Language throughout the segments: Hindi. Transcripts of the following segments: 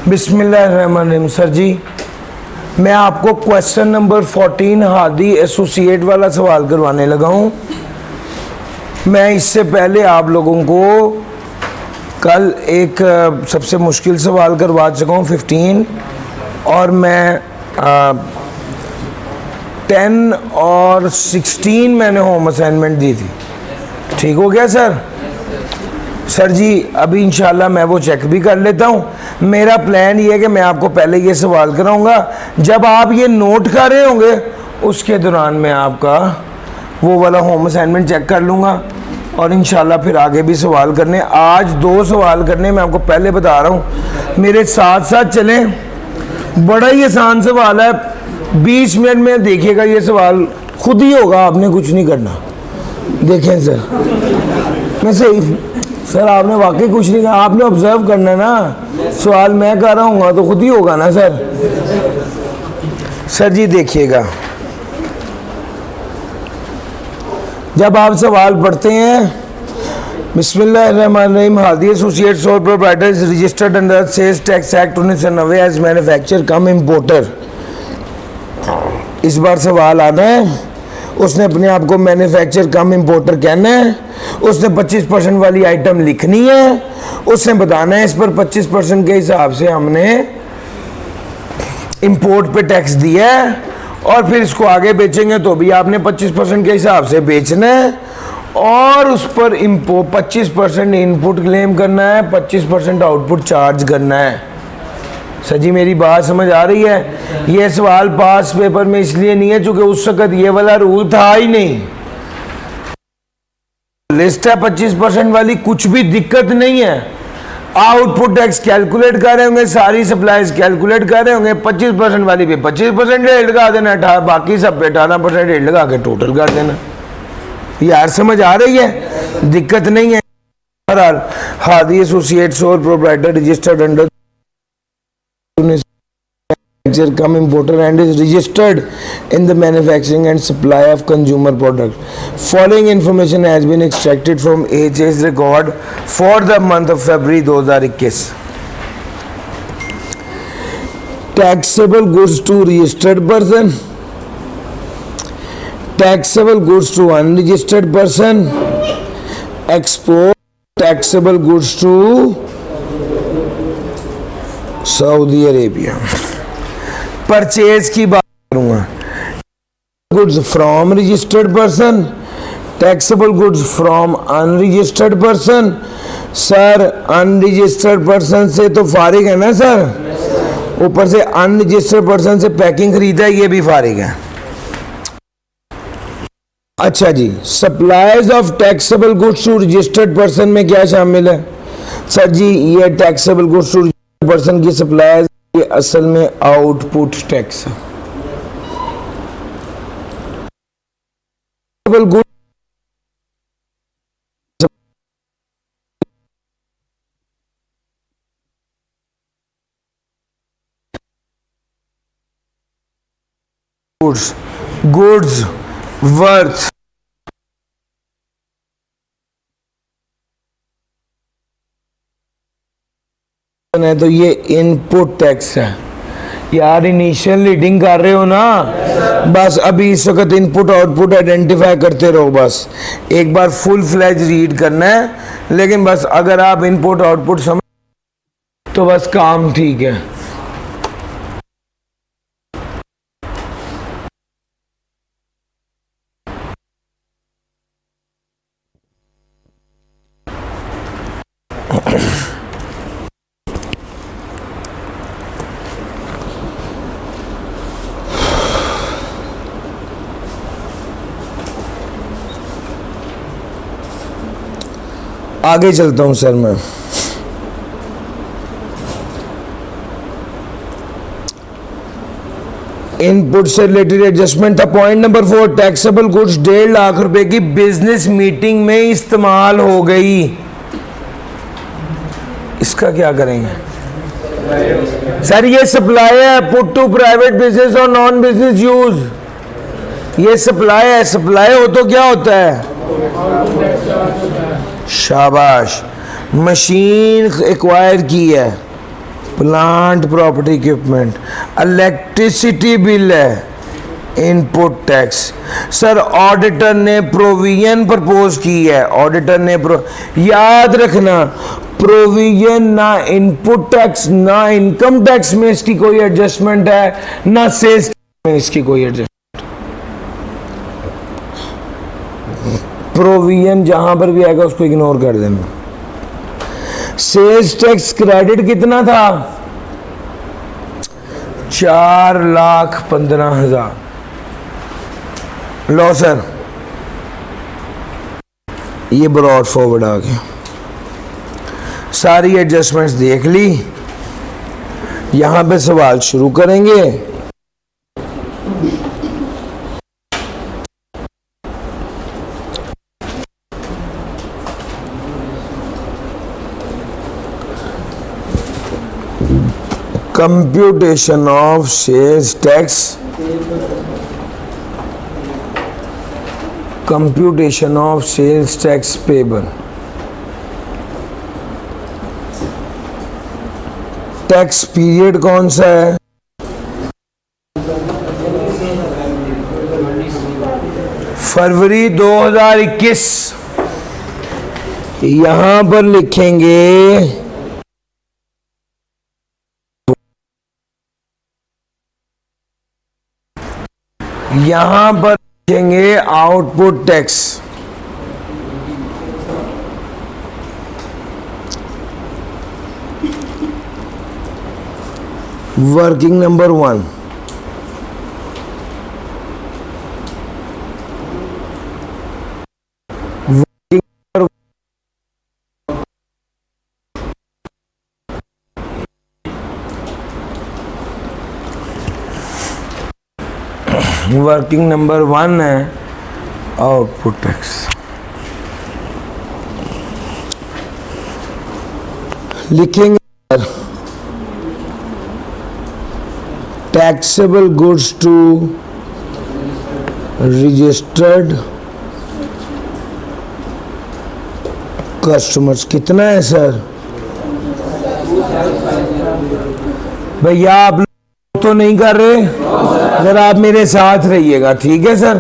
बिस्मिल्लाहिर्रहमानिर्रहीम। सर जी, मैं आपको क्वेश्चन नंबर 14 हादी एसोसिएट वाला सवाल करवाने लगा हूँ। मैं इससे पहले आप लोगों को कल एक सबसे मुश्किल सवाल करवा चुका हूँ 15, और मैं 10 और 16 मैंने होम असाइनमेंट दी थी। ठीक हो गया सर? सर जी अभी इंशाल्लाह मैं वो चेक भी कर लेता हूँ। मेरा प्लान ये है कि मैं आपको पहले ये सवाल कराऊंगा, जब आप ये नोट कर रहे होंगे उसके दौरान मैं आपका वो वाला होम असाइनमेंट चेक कर लूँगा, और इंशाल्लाह फिर आगे भी सवाल करने। आज 2 सवाल करने, मैं आपको पहले बता रहा हूँ, मेरे साथ साथ चलें। बड़ा ही आसान सवाल है, 20 मिनट में देखिएगा, ये सवाल खुद ही होगा, आपने कुछ नहीं करना। देखें सर, मैं सही सर, आपने वाकई कुछ नहीं कहा, आपने ऑब्जर्व करना ना। सवाल मैं कर रहा हूँ तो खुद ही होगा ना सर। सर जी देखिएगा, जब आप सवाल पढ़ते हैं, बिस्मिल्लाहिर्रहमानिर्रहीम, Hadi associate sole proprietor is registered under sales tax act 1990 as manufacture cum importer. इस बार सवाल आना है, उसने अपने आप को मैन्युफैक्चर कम इम्पोर्टर कहना है, उसने 25% वाली आइटम लिखनी है, उसने बताना है इस पर 25% के हिसाब से हमने इंपोर्ट पे टैक्स दिया है, और फिर इसको आगे बेचेंगे तो भी आपने 25% के हिसाब से बेचना है, और उस पर 25% इनपुट क्लेम करना है, 25% आउटपुट चार्ज करना है। सर जी मेरी बात समझ आ रही है? ये सवाल पास पेपर में इसलिए नहीं है चूंकि उस वक्त ये वाला रूल था ही नहीं। लिस्ट है 25% वाली, कुछ भी दिक्कत नहीं है। आउटपुट टैक्स कैलकुलेट कर रहे होंगे, सारी सप्लाईज कैलकुलेट कर रहे होंगे, 25% वाली पे 25% रेट लगा देना, बाकी सब पे 18% रेट लगा के टोटल कर देना। यार समझ आ रही है? दिक्कत नहीं है। बहरहाल Hadi associate sole proprietor registered under come importer and is registered in the manufacturing and supply of consumer product. Following information has been extracted from AHS record for the month of February 2021. Taxable goods to registered person, taxable goods to unregistered person, export taxable goods to Saudi Arabia. Purchase की बात करूंगा, goods from registered person, taxable goods from unregistered person. Sir unregistered person से तो फारिग है ना सर, ऊपर से अनरजिस्टर्ड पर्सन से पैकिंग खरीदा है, ये भी फारिग है। अच्छा जी, supplies of taxable goods to registered person में क्या शामिल है? सर जी ये taxable goods to registered person की सप्लाईज ये असल में आउटपुट टैक्स है। गुड्स वर्थ है तो ये इनपुट टैक्स है। यार इनिशियल रीडिंग कर रहे हो ना, बस अभी इस वक्त इनपुट आउटपुट आइडेंटिफाई करते रहो। बस एक बार फुल फ्लैज रीड करना है, लेकिन बस अगर आप इनपुट आउटपुट समझ तो बस काम ठीक है। आगे चलता हूं सर मैं। इनपुट से रिलेटेड एडजस्टमेंट था point number 4। Taxable goods 1.5 lakh रुपए की बिजनेस मीटिंग में इस्तेमाल हो गई, इसका क्या करेंगे? सर ये सप्लाई है, पुट टू प्राइवेट बिजनेस और नॉन बिजनेस यूज। ये सप्लाई है, सप्लाई हो तो क्या होता है? शाबाश। मशीन एक्वायर की है, plant property equipment, electricity bill है, इनपुट टैक्स। सर ऑडिटर ने प्रोविजन प्रपोज की है, ऑडिटर ने याद रखना प्रोविजन ना इनपुट टैक्स ना इनकम टैक्स में इसकी कोई एडजस्टमेंट है, ना सेल्स में इसकी कोई एडजस्टमेंट। प्रोविजन जहां पर भी आएगा उसको इग्नोर कर देना। सेल्स टैक्स क्रेडिट कितना था? 4,15,000। लो सर, ये ब्रॉड फॉरवर्ड आ गया, सारी एडजस्टमेंट्स देख ली। यहां पे सवाल शुरू करेंगे। Computation of sales tax, computation of sales tax payable. Tax period कौन सा है? फरवरी 2021। यहां पर लिखेंगे output tax. Working number 1, working number 1 है आउटपुट टैक्स। लिखेंगे taxable goods to registered customers कितना है सर? भैया आप लोग तो नहीं कर रहे, अगर आप मेरे साथ रहिएगा, ठीक है सर?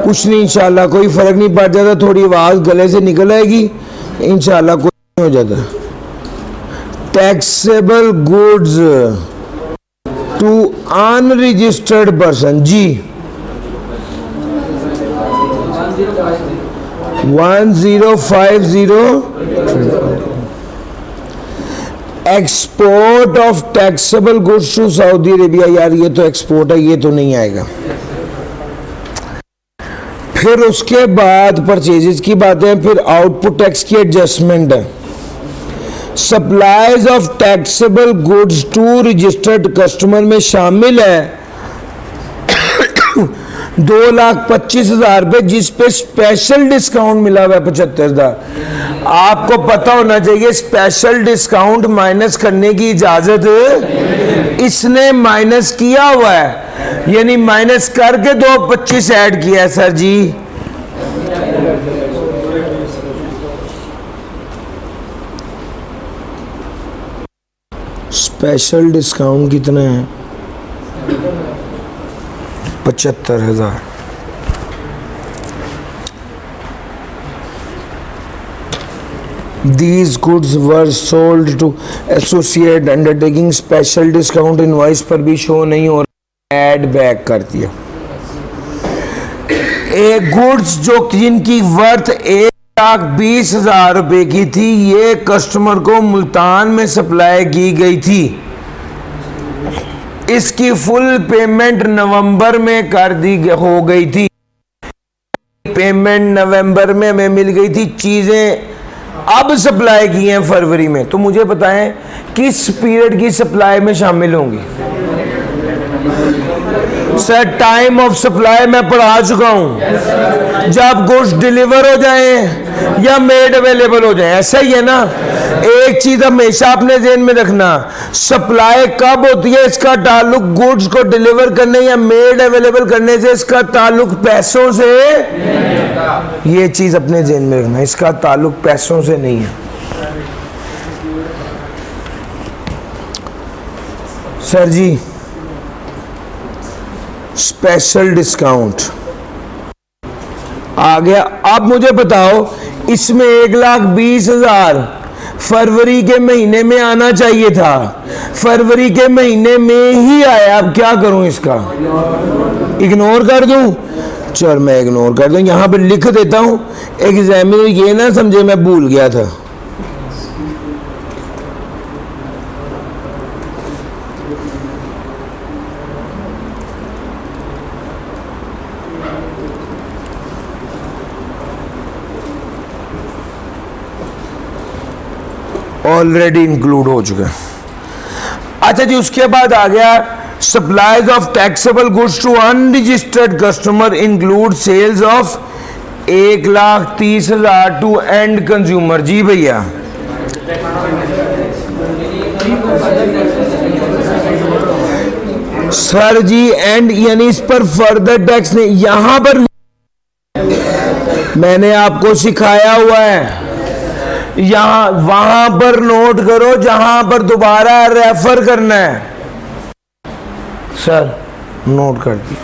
कुछ नहीं, इंशाल्लाह कोई फर्क नहीं पड़ जाता, थोड़ी आवाज गले से निकल आएगी, इंशाल्लाह कोई नहीं हो जाता। Taxable goods to unregistered person, जी 1050। Export of taxable goods to Saudi Arabia, यार ये तो एक्सपोर्ट है, ये तो नहीं आएगा। फिर उसके बाद परचेजेस की बातें, फिर आउटपुट टैक्स की एडजस्टमेंट है। Supplies of taxable goods to registered customer में शामिल है 2,25,000 रुपए, जिस पे स्पेशल डिस्काउंट मिला हुआ है 75,000। आपको पता होना चाहिए स्पेशल डिस्काउंट माइनस करने की इजाजत इसने माइनस किया हुआ है, यानी माइनस करके 2,25 ऐड किया है सर जी। स्पेशल डिस्काउंट कितना है? 75,000। These goods were sold to associate undertaking, special discount invoice पर भी शो नहीं हो रहा, ऐड बैक कर दिया। एक गुड्स जो जिनकी वर्थ 1,20,000 रुपए की थी, ये कस्टमर को मुल्तान में सप्लाई की गई थी। इसकी फुल पेमेंट नवंबर में कर दी हो गई थी, पेमेंट नवंबर में हमें मिल गई थी, चीजें अब सप्लाई की हैं फरवरी में। तो मुझे बताएं किस पीरियड की सप्लाई में शामिल होंगी? सर टाइम ऑफ सप्लाई मैं पढ़ा चुका हूं, जब गुड्स डिलीवर हो जाएं या मेड अवेलेबल हो जाएं, ऐसा ही है ना। एक चीज हमेशा अपने ज़हन में रखना, सप्लाई कब होती है इसका ताल्लुक गुड्स को डिलीवर करने या मेड अवेलेबल करने से, इसका ताल्लुक पैसों से, ये चीज अपने ज़हन में रखना, इसका ताल्लुक पैसों से नहीं है। सर जी स्पेशल डिस्काउंट आ गया। अब मुझे बताओ, इसमें 1,20,000 फरवरी के महीने में आना चाहिए था, फरवरी के महीने में ही आया। अब क्या करूं, इसका इग्नोर कर दूं? चल मैं इग्नोर कर दूं, यहां पे लिख देता हूं, एग्जामिनर ये ना समझे मैं भूल गया था। ऑलरेडी इंक्लूड हो चुका है। अच्छा जी, उसके बाद आ गया supplies of taxable goods to unregistered customer include sales of 1,30,000 to end consumer. जी भैया, सर जी एंड यानी इस पर फर्दर टैक्स नहीं, यहां पर मैंने आपको सिखाया हुआ है, यहां वहां पर नोट करो जहां पर दोबारा रेफर करना है। सर नोट कर दी।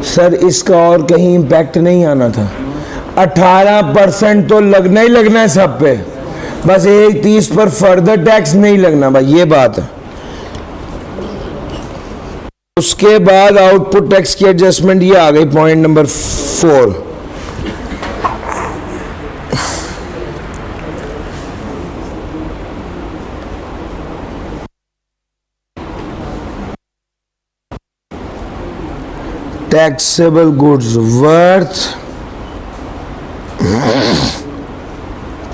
सर इसका और कहीं इंपैक्ट नहीं आना था। 18% तो लगना ही लगना है सब पे, बस 1,30 पर फर्दर टैक्स नहीं लगना भाई, ये बात है। उसके बाद आउटपुट टैक्स की एडजस्टमेंट ये आ गई, point number 4। Taxable goods worth,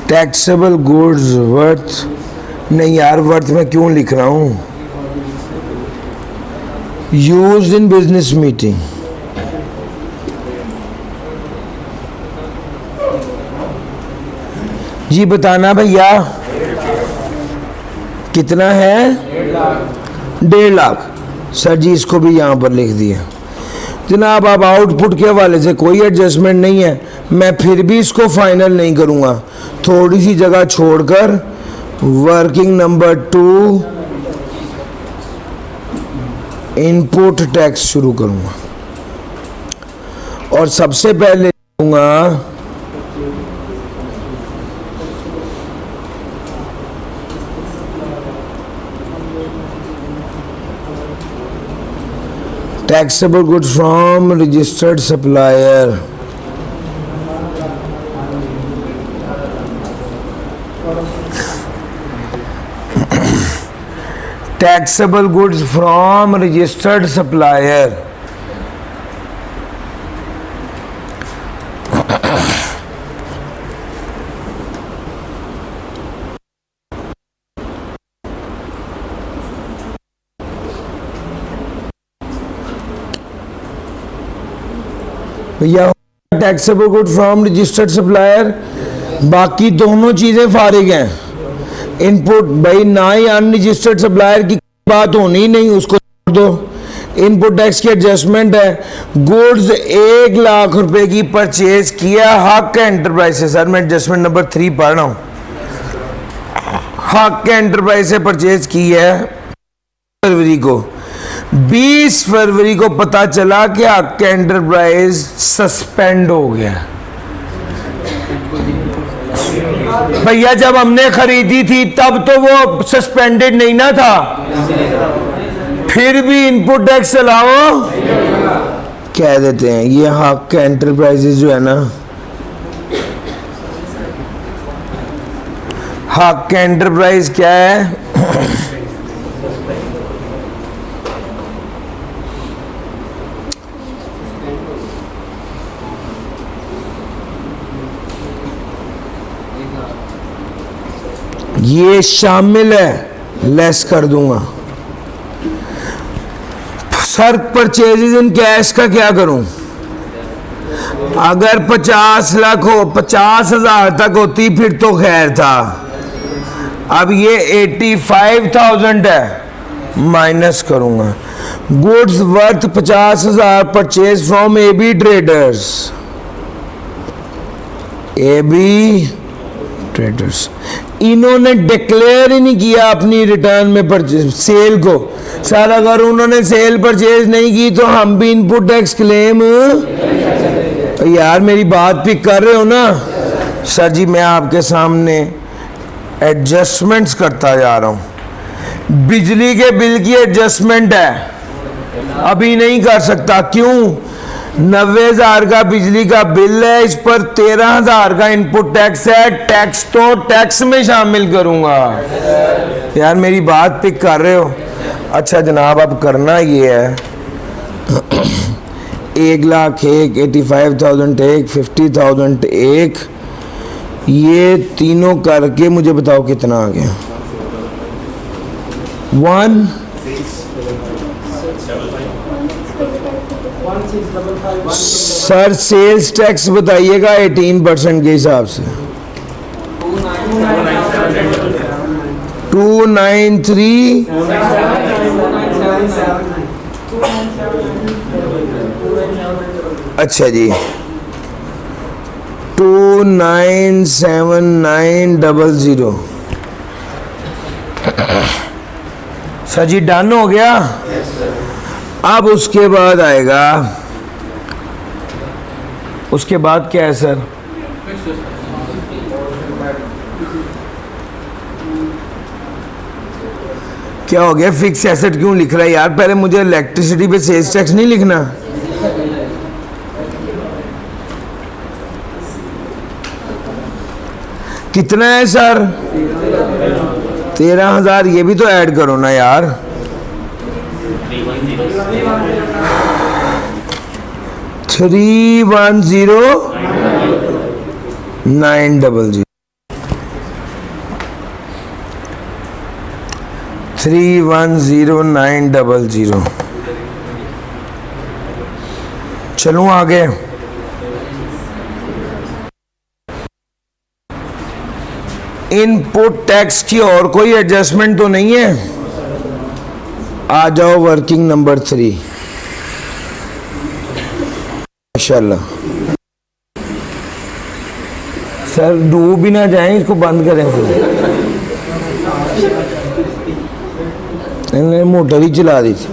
taxable goods worth नहीं यार, वर्थ में क्यों लिख रहा हूं, यूज्ड इन बिजनेस मीटिंग। जी बताना भैया कितना है? 1.5 लाख। सर जी इसको भी यहां पर लिख दिया जनाब। अब आउटपुट के हवाले से कोई एडजस्टमेंट नहीं है, मैं फिर भी इसको फाइनल नहीं करूंगा, थोड़ी सी जगह छोड़कर वर्किंग नंबर 2 इनपुट टैक्स शुरू करूंगा और सबसे पहले लूंगा taxable goods from registered supplier। taxable goods from registered supplier। भैया taxable good from registered supplier, बाकी दोनों चीजें फारिग हैं। इनपुट भाई ना ही अनरजिस्टर्ड सप्लायर की बात होनी ही नहीं, उसको छोड़ दो। इनपुट टैक्स की एडजस्टमेंट है, गुड्स 1 लाख रुपए की परचेज किया हक एंटरप्राइज से। सर मैं एडजस्टमेंट नंबर 3 पढ़ रहा हूं। हक एंटरप्राइज से परचेज की है फरवरी को, 20 फरवरी को पता चला कि हक एंटरप्राइज सस्पेंड हो गया। भैया जब हमने खरीदी थी तब तो वो सस्पेंडेड नहीं ना था, फिर भी इनपुट टैक्स चलाओ कह देते हैं। ये हक एंटरप्राइजेज जो है ना, हक एंटरप्राइज क्या है? ये शामिल है, लेस कर दूंगा। सर परचेजेज इन कैश का क्या करूं? अगर 50 लाख हो, 50,000 तक होती फिर तो खैर था। अब ये 85,000 है, माइनस करूंगा। Goods worth 50,000 purchase from AB traders. A B traders, इन्होंने डिक्लेयर ही नहीं किया अपनी रिटर्न में परचेज सेल को। सर अगर उन्होंने सेल परचेज नहीं की तो हम भी इनपुट टैक्स क्लेम, यार मेरी बात पिक कर रहे हो ना। सर जी मैं आपके सामने एडजस्टमेंट्स करता जा रहा हूँ। बिजली के बिल की एडजस्टमेंट है, अभी नहीं कर सकता। क्यों? 90,000 का बिजली का बिल है, इस पर 13,000 का इनपुट टैक्स है। टैक्स तो टैक्स में शामिल करूंगा। यार मेरी बात पिक कर रहे हो? अच्छा जनाब, अब करना ये है 1,00,000 एक, 85,000 एक, 50,000 एक, ये तीनों करके मुझे बताओ कितना आ गया। 1 सर सेल्स टैक्स बताइएगा 18% के हिसाब से। 293 अच्छा जी 297900। सर जी डन हो गया। अब उसके बाद आएगा, उसके बाद क्या है सर? क्या हो गया? फिक्स एसेट क्यों लिख रहा है यार? पहले मुझे इलेक्ट्रिसिटी पे सेल्स टैक्स नहीं लिखना? कितना है सर? 13,000। ये भी तो ऐड करो ना यार। 310,900 310,900। चलूं आगे। इनपुट टैक्स की और कोई एडजस्टमेंट तो नहीं है? आ जाओ वर्किंग नंबर 3। माशाल्लाह सर डूब भी ना जाए, इसको बंद करें फिर। इन्होंने मोटर ही चला दी थी।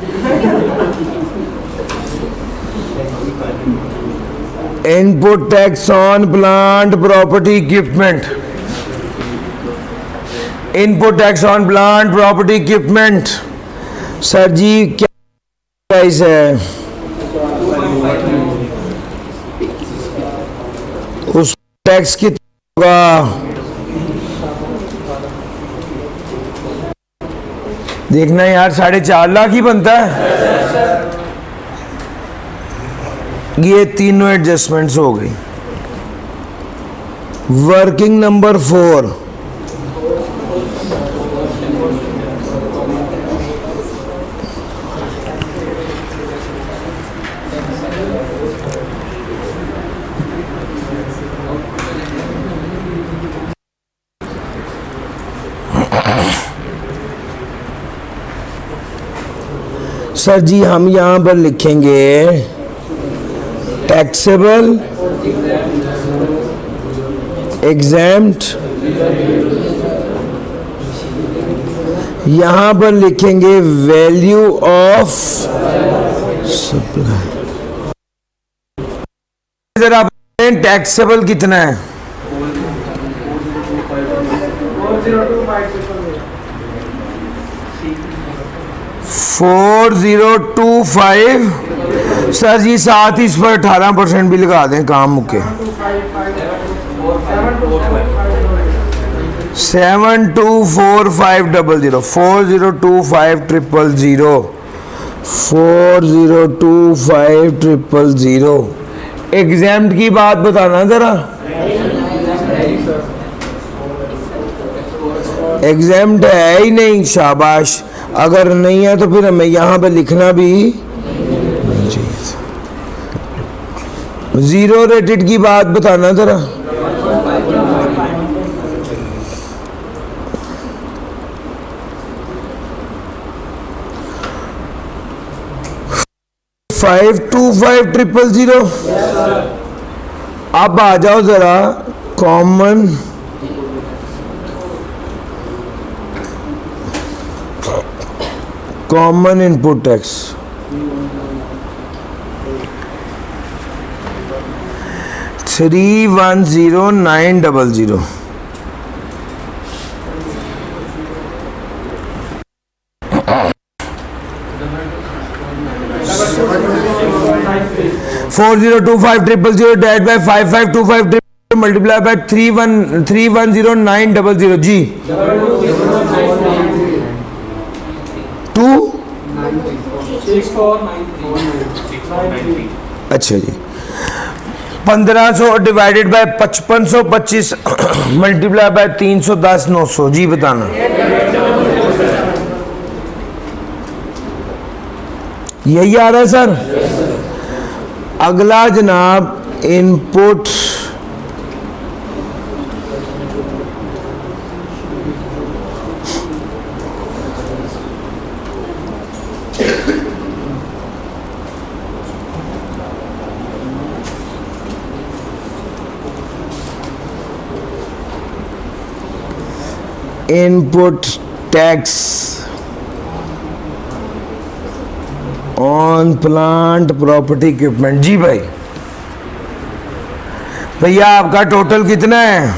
Input tax on plant property equipment. Input tax on plant property equipment sir जी क्या प्राइस है? उस टैक्स कितना होगा? देखना यार 4.5 लाख ही बनता है। ये तीनों एडजस्टमेंट्स हो गई। Working number 4। सर जी हम यहां पर लिखेंगे टैक्सेबल, एग्जैम्प्ट, यहां पर लिखेंगे वैल्यू ऑफ सप्लाई। जरा टैक्सेबल कितना है? 4025। सर जी साथ ही इस पर 18% भी लगा दें, काम मुके। 724500 402500 402500। एग्जाम्प्ट की बात बताना जरा। एग्जाम्प्ट है ही नहीं, शाबाश। अगर नहीं है तो फिर हमें यहां पे लिखना भी। जीरो रेटेड की बात बताना जरा। $525,000। अब आ जाओ जरा common input tax, $310,900। $4025,000 divided by 5525 multiplied by 310,900 जी। 2 अच्छा जी। 1500 डिवाइडेड बाय 5525 मल्टीप्लाई बाय 310 900 जी बताना। यही आ रहा है सर। अगला जनाब input tax on plant property equipment. जी भाई, भैया आपका टोटल कितना है?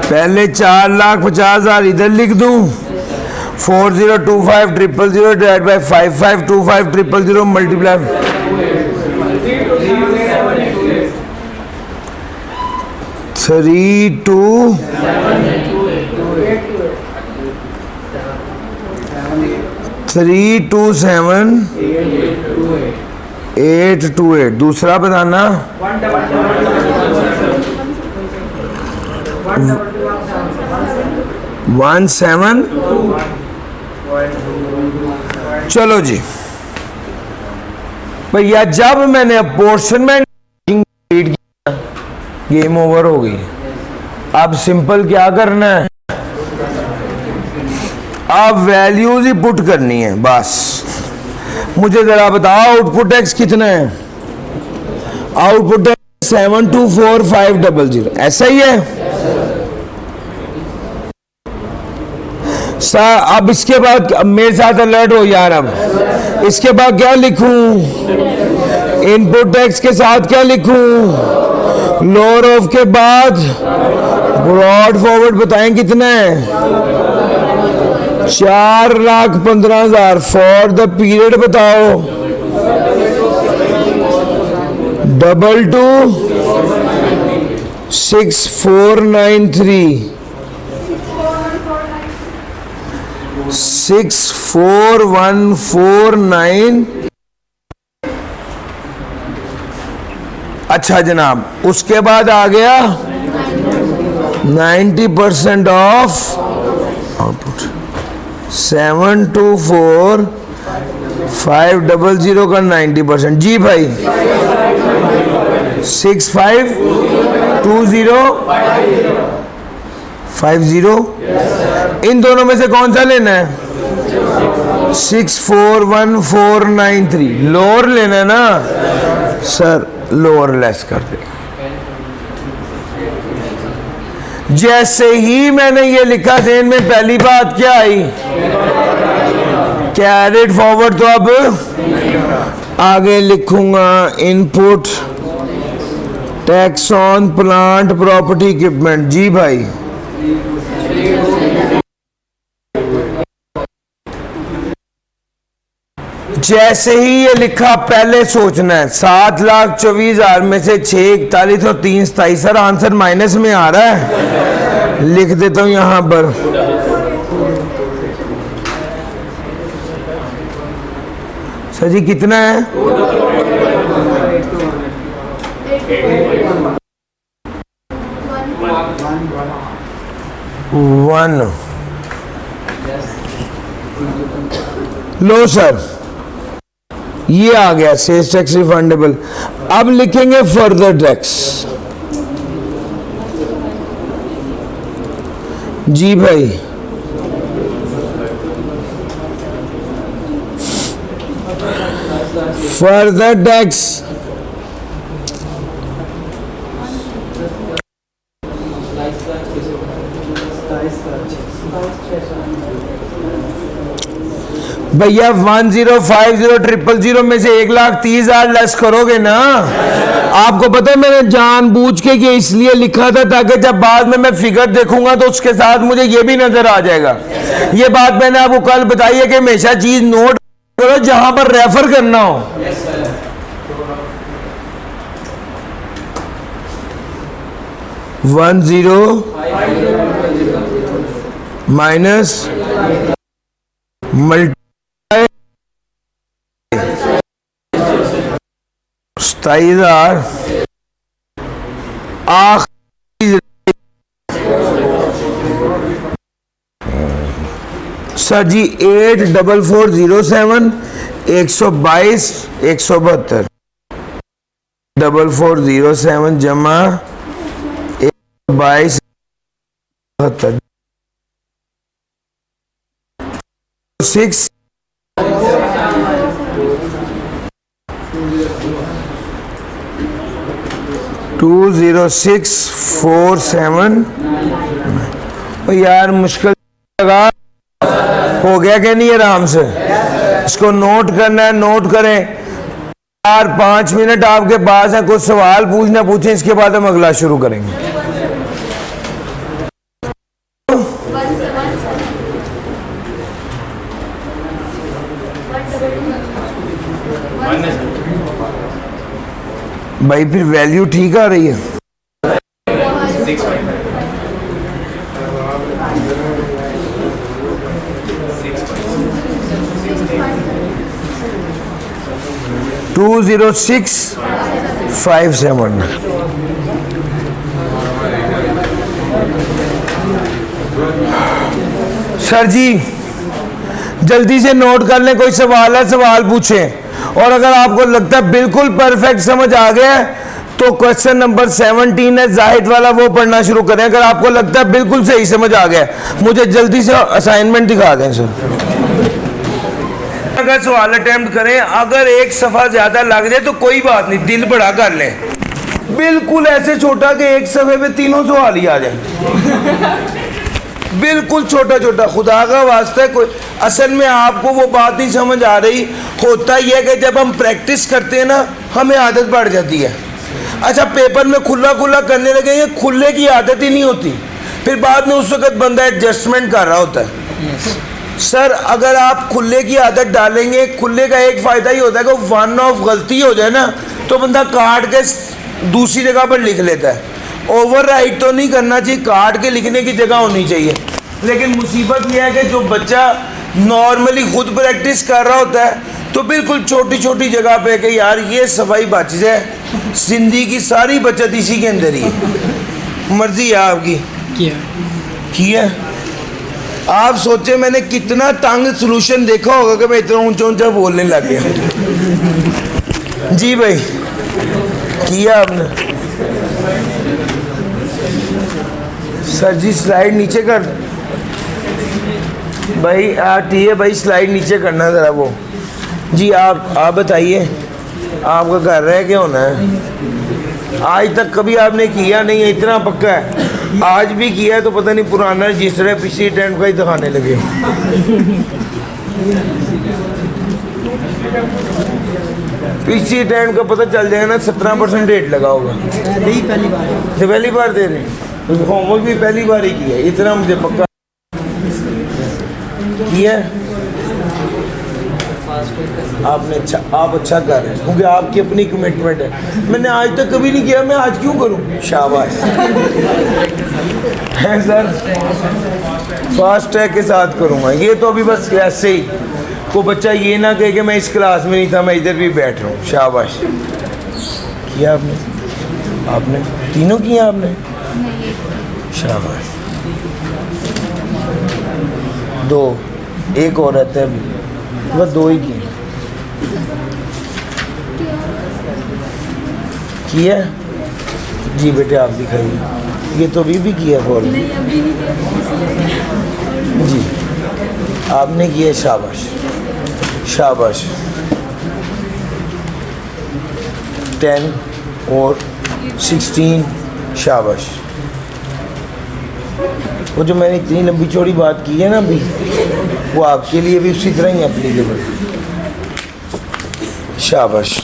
पहले 4,50,000 इधर लिख दूं। 4025,000 डिवाइड बाय 5525,000 मल्टीप्लाई 327,828। दूसरा बताना 17। चलो जी भैया, जब मैंने अपोर्शनमेंट किया गेम ओवर हो गई। अब सिंपल क्या करना है, अब वैल्यूज ही पुट करनी है बस। मुझे जरा बताओ आउटपुट टैक्स कितना है? Output tax 724,500। ऐसा ही है सर। अब इसके बाद मेरे साथ अलर्ट हो यार। अब इसके बाद क्या लिखूं? इनपुट टैक्स के साथ क्या लिखूं? लोअर ऑफ के बाद ब्रॉड फॉरवर्ड बताएं कितना है? 4,15,000 फॉर द पीरियड बताओ। 22,6493 64149। अच्छा जनाब, उसके बाद आ गया 90% ऑफ आउटपुट। 724,500 का 90%। जी भाई 652050। इन दोनों में से कौन सा लेना है? 641493 लोअर लेना है ना सर? लोअर लेस कर दे। जैसे ही मैंने ये लिखा ध्यान में पहली बात क्या आई? Carried forward. तो अब आगे लिखूंगा input tax on plant property equipment. जी भाई जैसे ही ये लिखा पहले सोचना है 7,24,000 में से 6,41 और 3,27। सर आंसर माइनस में आ रहा है, लिख देता हूं यहां पर। सर जी कितना है? 1। लो सर, ये आ गया सेल्स टैक्स रिफंडेबल। अब लिखेंगे फर्दर टैक्स। जी भाई फर्दर टैक्स भैया 105000 में से 1,30,000 लेस करोगे ना। आपको पता है मैंने जानबूझ के ये इसलिए लिखा था ताकि जब बाद में मैं फिगर देखूंगा तो उसके साथ मुझे ये भी नजर आ जाएगा। ये बात मैंने आपको कल बताई है कि हमेशा चीज नोट करो जहां पर रेफर करना हो। One zero minus multi 27,000 sir जी 84407 122 172 4407 जमा 122 72 6 20647। यार मुश्किल लगा हो गया कि नहीं? आराम से इसको नोट करना है, नोट करें। 4-5 मिनट आपके पास है, कुछ सवाल पूछना पूछें, इसके बाद हम अगला शुरू करेंगे। भाई फिर वैल्यू ठीक आ रही है। टू 20657। सर जी जल्दी से नोट कर लें, कोई सवाल है सवाल पूछें। और अगर आपको लगता है बिल्कुल परफेक्ट समझ आ गया तो क्वेश्चन नंबर 17 है जाहिद वाला, वो पढ़ना शुरू करें। अगर आपको लगता है बिल्कुल सही समझ आ गया मुझे जल्दी से असाइनमेंट दिखा दें सर। अगर सवाल अटेम्प्ट करें, अगर एक सफ़ा ज़्यादा लग जाए तो कोई बात नहीं, दिल बड़ा कर लें। बिल्कुल ऐसे छोटा कि एक सफ़े पे तीनों सवाल ही आ जाए, बिल्कुल छोटा छोटा। खुदा का वास्ता है, कोई असल में आपको वो बात नहीं समझ आ रही। होता ही है कि जब हम प्रैक्टिस करते हैं ना हमें आदत बढ़ जाती है। अच्छा पेपर में खुला खुला करने लगेंगे, खुले की आदत ही नहीं होती, फिर बाद में उस वक्त बंदा एडजस्टमेंट कर रहा होता है। सर अगर आप खुले की आदत डालेंगे, खुले का एक फ़ायदा ही होता है कि वन ऑफ गलती हो जाए ना तो बंदा काट के दूसरी जगह पर लिख लेता है। ओवर राइट तो नहीं करना चाहिए, काट के लिखने की जगह होनी चाहिए। लेकिन मुसीबत यह है कि जो बच्चा नॉर्मली खुद प्रैक्टिस कर रहा होता है तो बिल्कुल छोटी छोटी जगह पे कि यार ये सफाई बच जाए, जिंदगी की सारी बचत इसी के अंदर ही है। मर्जी है आपकी किया। आप सोचे मैंने कितना तंग सलूशन देखा होगा कि मैं इतना ऊंचा ऊंचा बोलने लग गया। जी भाई किया आपने। सर जी स्लाइड नीचे कर भाई, ठीक है भाई स्लाइड नीचे करना ज़रा वो। जी आप बताइए आपका कर रहा है क्या होना है? आज तक कभी आपने किया नहीं है, इतना पक्का है। आज भी किया है तो पता नहीं पुराना रजिस्टर है, पिछली अटेम्प्ट का ही दिखाने लगे। पिछली अटेम्प्ट का पता चल जाएगा ना, 17% रेट लगा होगा। पहली बार दे रहे हैं, होमवर्क भी पहली बार ही किया, इतना मुझे पक्का किया। आपने आप अच्छा कर रहे हैं क्योंकि आपकी अपनी कमिटमेंट है। मैंने आज तक कभी नहीं किया, मैं आज क्यों करूं? शाबाश है सर, फास्ट ट्रैक के साथ करूंगा। ये तो अभी बस ऐसे ही को बच्चा ये ना कहे कि मैं इस क्लास में नहीं था, मैं इधर भी बैठ रहा हूँ। शाबाश किया आपने तीनों किया आपने, शाबाश। दो एक और रहता है अभी, बस दो ही किए। किया जी बेटे आप भी खाइए। ये तो अभी भी किया फौरन जी आपने किया, शाबाश शाबाश। 10 और 16 शाबाश। वो जो मैंने इतनी लंबी चौड़ी बात की है ना अभी, वो आपके लिए भी उसी तरह ही एप्लीकेबल। शाबाश।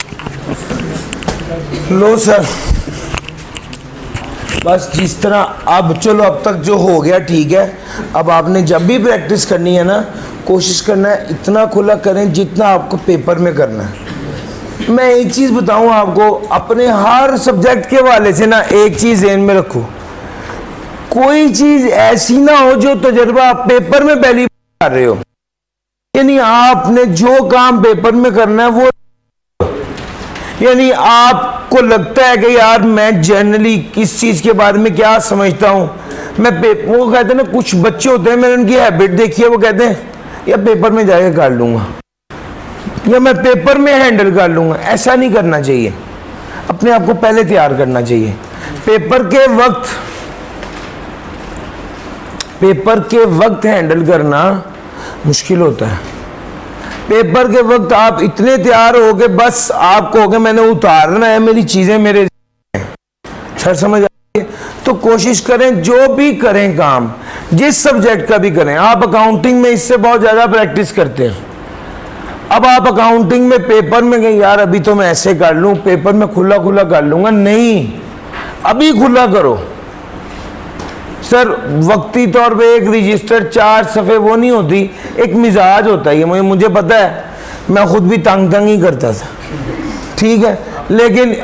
लो सर, बस जिस तरह, अब चलो अब तक जो हो गया ठीक है। अब आपने जब भी प्रैक्टिस करनी है ना, कोशिश करना है इतना खुला करें जितना आपको पेपर में करना है। मैं एक चीज़ बताऊं आपको, अपने हर सब्जेक्ट के हवाले से ना एक चीज़ ध्यान में रखो, कोई चीज़ ऐसी ना हो जो तजुर्बा आप पेपर में पहली बार कर रहे हो। यानी आपने जो काम पेपर में करना है वो, यानी आपको लगता है कि यार मैं जनरली किस चीज़ के बारे में क्या समझता हूँ, मैं वो कहते हैं ना, कुछ बच्चे होते हैं, मैंने उनकी हैबिट देखी है, वो कहते हैं या पेपर में जाके कर लूँगा या मैं पेपर में हैंडल कर लूँगा। ऐसा नहीं करना चाहिए, अपने आप को पहले तैयार करना चाहिए। पेपर के वक्त हैंडल करना मुश्किल होता है। पेपर के वक्त आप इतने तैयार हो गए, बस आपको हो गया मैंने उतारना है, मेरी चीज़ें मेरे सर समझ आए। तो कोशिश करें जो भी करें काम, जिस सब्जेक्ट का भी करें। आप अकाउंटिंग में इससे बहुत ज़्यादा प्रैक्टिस करते हैं। अब आप अकाउंटिंग में पेपर में गए, यार अभी तो मैं ऐसे कर लूँ, पेपर में खुला खुला कर लूँगा, नहीं, अभी खुला करो। सर वक्ती तौर पे एक रजिस्टर 4 सफ़े वो नहीं होती, एक मिजाज होता है, मुझे पता है, मैं खुद भी तंग ही करता था, ठीक है। लेकिन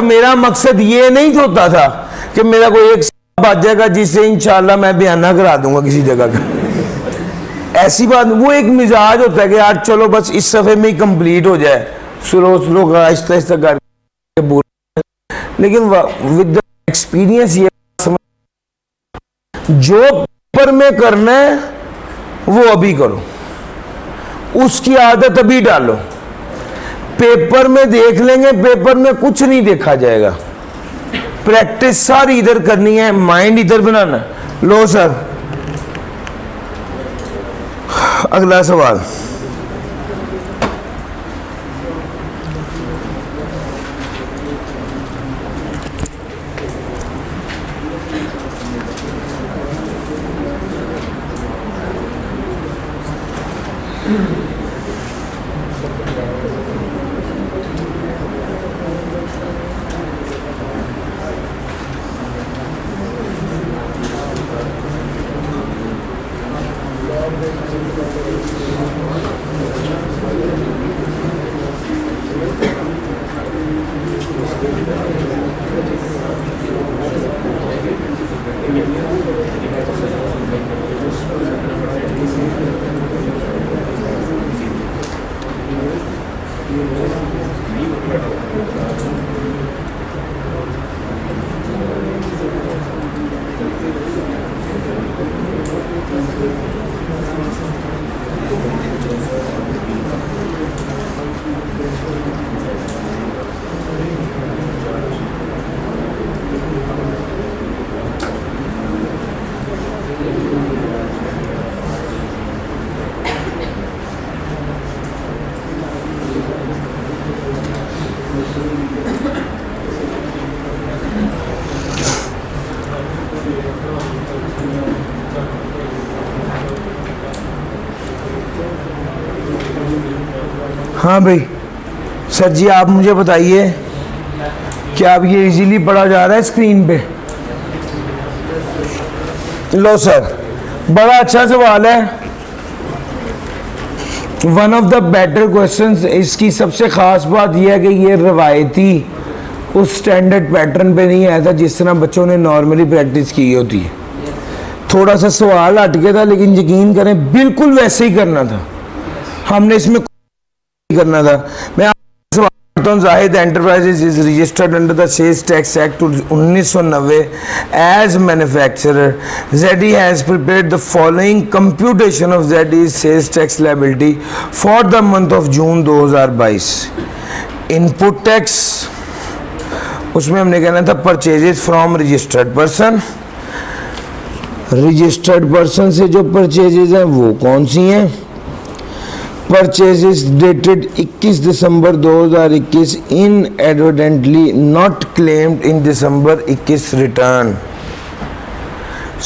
मेरा मकसद ये नहीं होता था कि मेरा कोई एक बात जाएगा जिससे इंशाल्लाह मैं बयाना करा दूंगा किसी जगह का, ऐसी बात। वो एक मिजाज होता है कि यार चलो बस इस सफ़े में ही कंप्लीट हो जाए, स्लो स्लो आहिस्ता आहिस्ता करके बोल। लेकिन विद द एक्सपीरियंस ये जो पेपर में करना है वो अभी करो, उसकी आदत अभी डालो। पेपर में देख लेंगे, पेपर में कुछ नहीं देखा जाएगा। प्रैक्टिस सारी इधर करनी है, माइंड इधर बनाना। लो सर, अगला सवाल। हाँ भाई, सर जी आप मुझे बताइए, क्या अब ये इजीली पढ़ा जा रहा है स्क्रीन पे? लो सर, बड़ा अच्छा सवाल है, one of the better questions. इसकी सबसे ख़ास बात यह है कि ये रवायती उस स्टैंडर्ड पैटर्न पे नहीं आया था जिस तरह बच्चों ने नॉर्मली प्रैक्टिस की होती है। थोड़ा सा सवाल हट गया था, लेकिन यकीन करें बिल्कुल वैसे ही करना था, हमने इसमें करना था। मैं आपसे सवाल करता हूँ, Zahid enterprises is registered under the sales tax act 1990 as manufacturer. ZE has prepared the following computation of ZE sales tax liability for the month of June 2022। Input tax, उसमें हमने कहना था purchases from registered person. Registered person से जो परचेजेस हैं वो कौन सी हैं? Purchases dated 21 December 2021 inadvertently not claimed in December 21 return.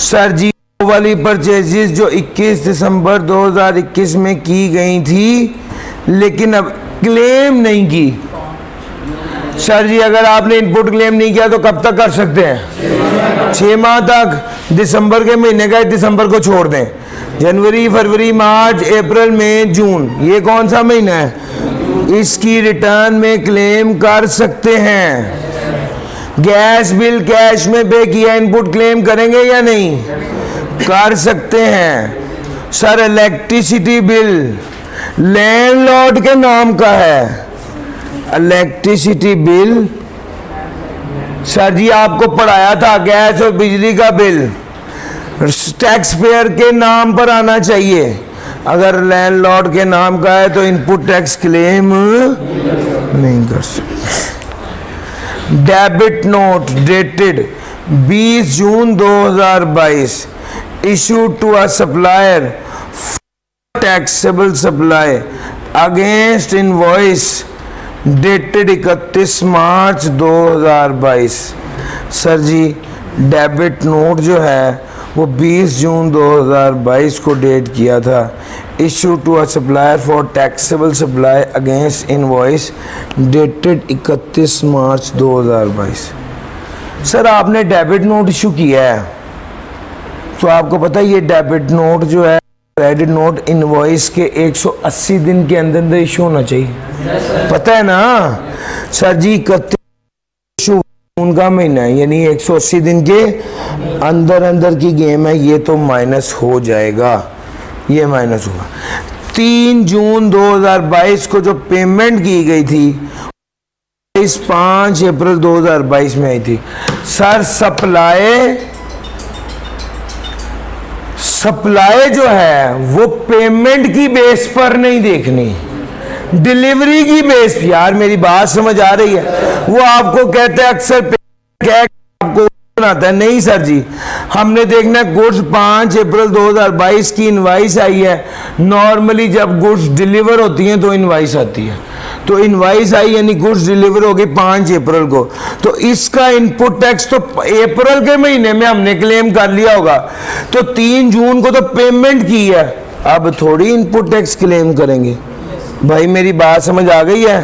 Sir जी वाली परचेजेस जो 21 दिसंबर 2021 में की गई थी लेकिन अब क्लेम नहीं की। सर जी अगर आपने इनपुट क्लेम नहीं किया तो कब तक कर सकते हैं? 6 माह तक। दिसंबर के महीने का दिसंबर को छोड़ दें, जनवरी, फरवरी, मार्च, अप्रैल, मई, जून, ये कौन सा महीना है? इसकी रिटर्न में क्लेम कर सकते हैं। गैस बिल कैश में पे किया, इनपुट क्लेम करेंगे या नहीं? कर सकते हैं। सर इलेक्ट्रिसिटी बिल लैंडलॉर्ड के नाम का है, इलेक्ट्रिसिटी बिल सर जी आपको पढ़ाया था, गैस और बिजली का बिल टैक्स पेयर के नाम पर आना चाहिए। अगर लैंडलॉर्ड के नाम का है तो इनपुट टैक्स क्लेम नहीं कर सकते। Debit note dated 20 June 2022 issued to a supplier for taxable supply against invoice dated 31 March 2022। Sir ji debit note जो है वो 20 जून 2022 को डेट किया था। Issue to a supplier for taxable supply against invoice dated 31 March 2022। Sir आपने डेबिट नोट इशू किया है तो आपको पता है ये डेबिट नोट जो है क्रेडिट नोट इनवॉइस के 180 दिन के अंदर अंदर इशू होना चाहिए। पता है ना सर जी? 31 जून का महीना है यानी 180 दिन के अंदर अंदर की गेम है, ये तो माइनस हो जाएगा, ये माइनस होगा। 3 जून 2022 को जो पेमेंट की गई थी 5 अप्रैल 2022 में आई थी। सर सप्लाई जो है वो पेमेंट की बेस पर नहीं देखनी, डिलीवरी की बेस। यार मेरी बात समझ आ रही है? वो आपको कहते हैं अक्सर आपको बनाता है, नहीं सर जी हमने देखना है गुड्स 5 अप्रैल 2022 की इनवाइस आई है। नॉर्मली जब गुड्स डिलीवर होती हैं तो इनवाइस आती है, तो इनवाइस आई यानी गुड्स डिलीवर होगी 5 अप्रैल को, तो इसका इनपुट टैक्स तो अप्रैल के महीने में हमने क्लेम कर लिया होगा, तो 3 जून को तो पेमेंट की है, अब थोड़ी इनपुट टैक्स क्लेम करेंगे। भाई मेरी बात समझ आ गई है?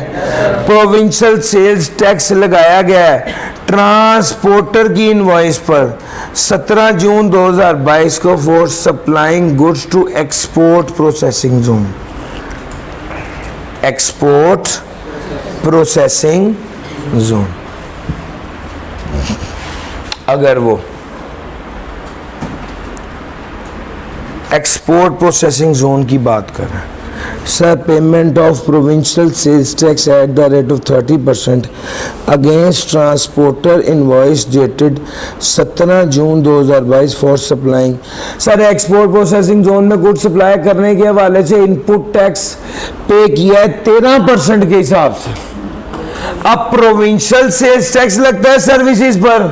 प्रोविंशियल सेल्स टैक्स लगाया गया है ट्रांसपोर्टर की इनवॉइस पर 17 जून 2022 को for supplying goods to export processing zone. Export processing zone अगर वो एक्सपोर्ट प्रोसेसिंग जोन की बात कर रहे हैं, sir payment of provincial sales tax at the rate of 30% against transporter invoice dated 17 June 2022 for supplying. Sir export processing zone में गुड सप्लाई करने के हवाले से इनपुट टैक्स पे किया है 13% के हिसाब से। अब प्रोविंशियल सेल्स टैक्स लगता है सर्विसेज पर,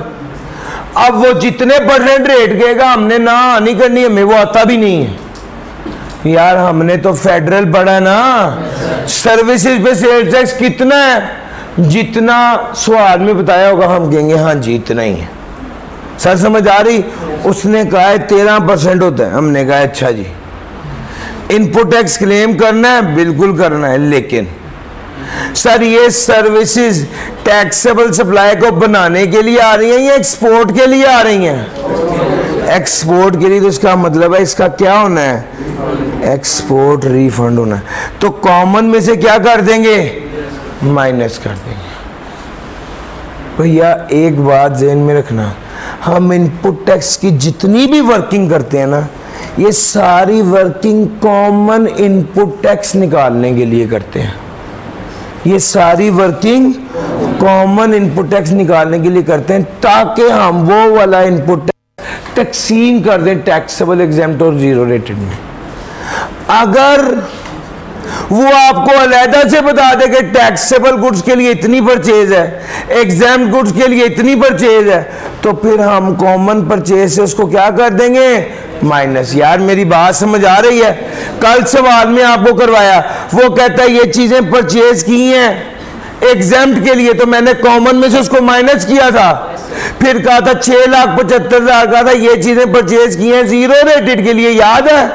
अब वो जितने परसेंट रेट कहेगा हमने ना आनी करनी, हमें वो आता भी नहीं है। यार हमने तो फेडरल पढ़ा ना, सर्विसेज पे सेल्स टैक्स कितना है, जितना सवाल में बताया होगा हम कहेंगे हाँ जी इतना ही है। सर समझ आ रही? उसने कहा है 13% होता है, हमने कहा अच्छा जी। इनपुट टैक्स क्लेम करना है, बिल्कुल करना है, लेकिन सर ये सर्विसेज टैक्सेबल सप्लाई को बनाने के लिए आ रही हैं या एक्सपोर्ट के लिए आ रही हैं? एक्सपोर्ट के लिए, तो इसका मतलब है इसका क्या होना है? एक्सपोर्ट रिफंड होना है। तो कॉमन में से क्या कर देंगे? माइनस कर देंगे। भैया एक बात ध्यान में रखना, हम इनपुट टैक्स की जितनी भी वर्किंग करते हैं ना, ये सारी वर्किंग कॉमन इनपुट टैक्स निकालने के लिए करते हैं। ये सारी वर्किंग कॉमन इनपुट टैक्स निकालने के लिए करते हैं ताकि हम वो वाला इनपुट टैक्स तकसीम कर दें टैक्सेबल, एग्जेम्प्ट और जीरो रेटेड में। अगर वो आपको अलहदा से बता दे कि टैक्सेबल गुड्स के लिए इतनी परचेज है, एग्जाम्प्ट गुड्स के लिए इतनी परचेज है, तो फिर हम कॉमन परचेज से उसको क्या कर देंगे? माइनस। यार मेरी बात समझ आ रही है? कल सवाल में आपको करवाया, वो कहता है ये चीजें परचेज की हैं एग्जाम्प्ट के लिए, तो मैंने कॉमन में से उसको माइनस किया था। फिर कहा था 6,75,000 का था, ये चीजें परचेज की हैं जीरो रेटेड के लिए, याद है?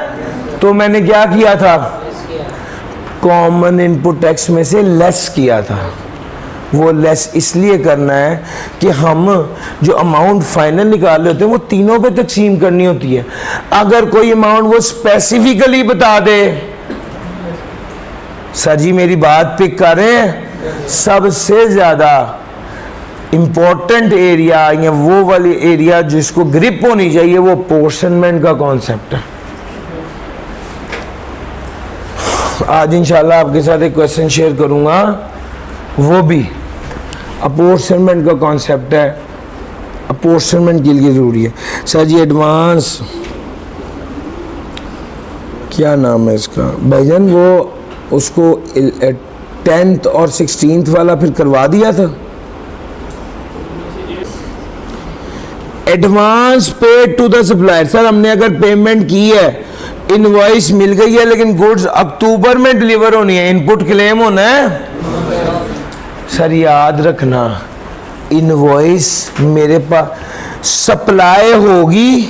तो मैंने क्या किया था, कॉमन इनपुट टैक्स में से लेस किया था। वो लेस इसलिए करना है कि हम जो अमाउंट फाइनल निकाल रहे होते हैं वो तीनों पे तकसीम करनी होती है। अगर कोई अमाउंट वो स्पेसिफिकली बता दे, सर जी मेरी बात पिक कर रहे हैं, सबसे ज्यादा इंपॉर्टेंट एरिया या वो वाली एरिया जिसको ग्रिप होनी चाहिए वो अपोर्शनमेंट का कॉन्सेप्ट है। आज इंशाल्लाह आपके साथ एक क्वेश्चन शेयर करूंगा, वो भी अपोर्शनमेंट का कॉन्सेप्ट है, अपोर्शनमेंट के लिए जरूरी है। सर जी एडवांस क्या नाम है इसका भाईजान, वो उसको 10th और 16th वाला फिर करवा दिया था। Advance paid to the supplier, sir हमने अगर पेमेंट की है, इनवॉइस मिल गई है, लेकिन गुड्स अक्टूबर में डिलीवर होनी है, इनपुट क्लेम होना है। सर याद रखना, इनवॉइस मेरे पास सप्लाई होगी,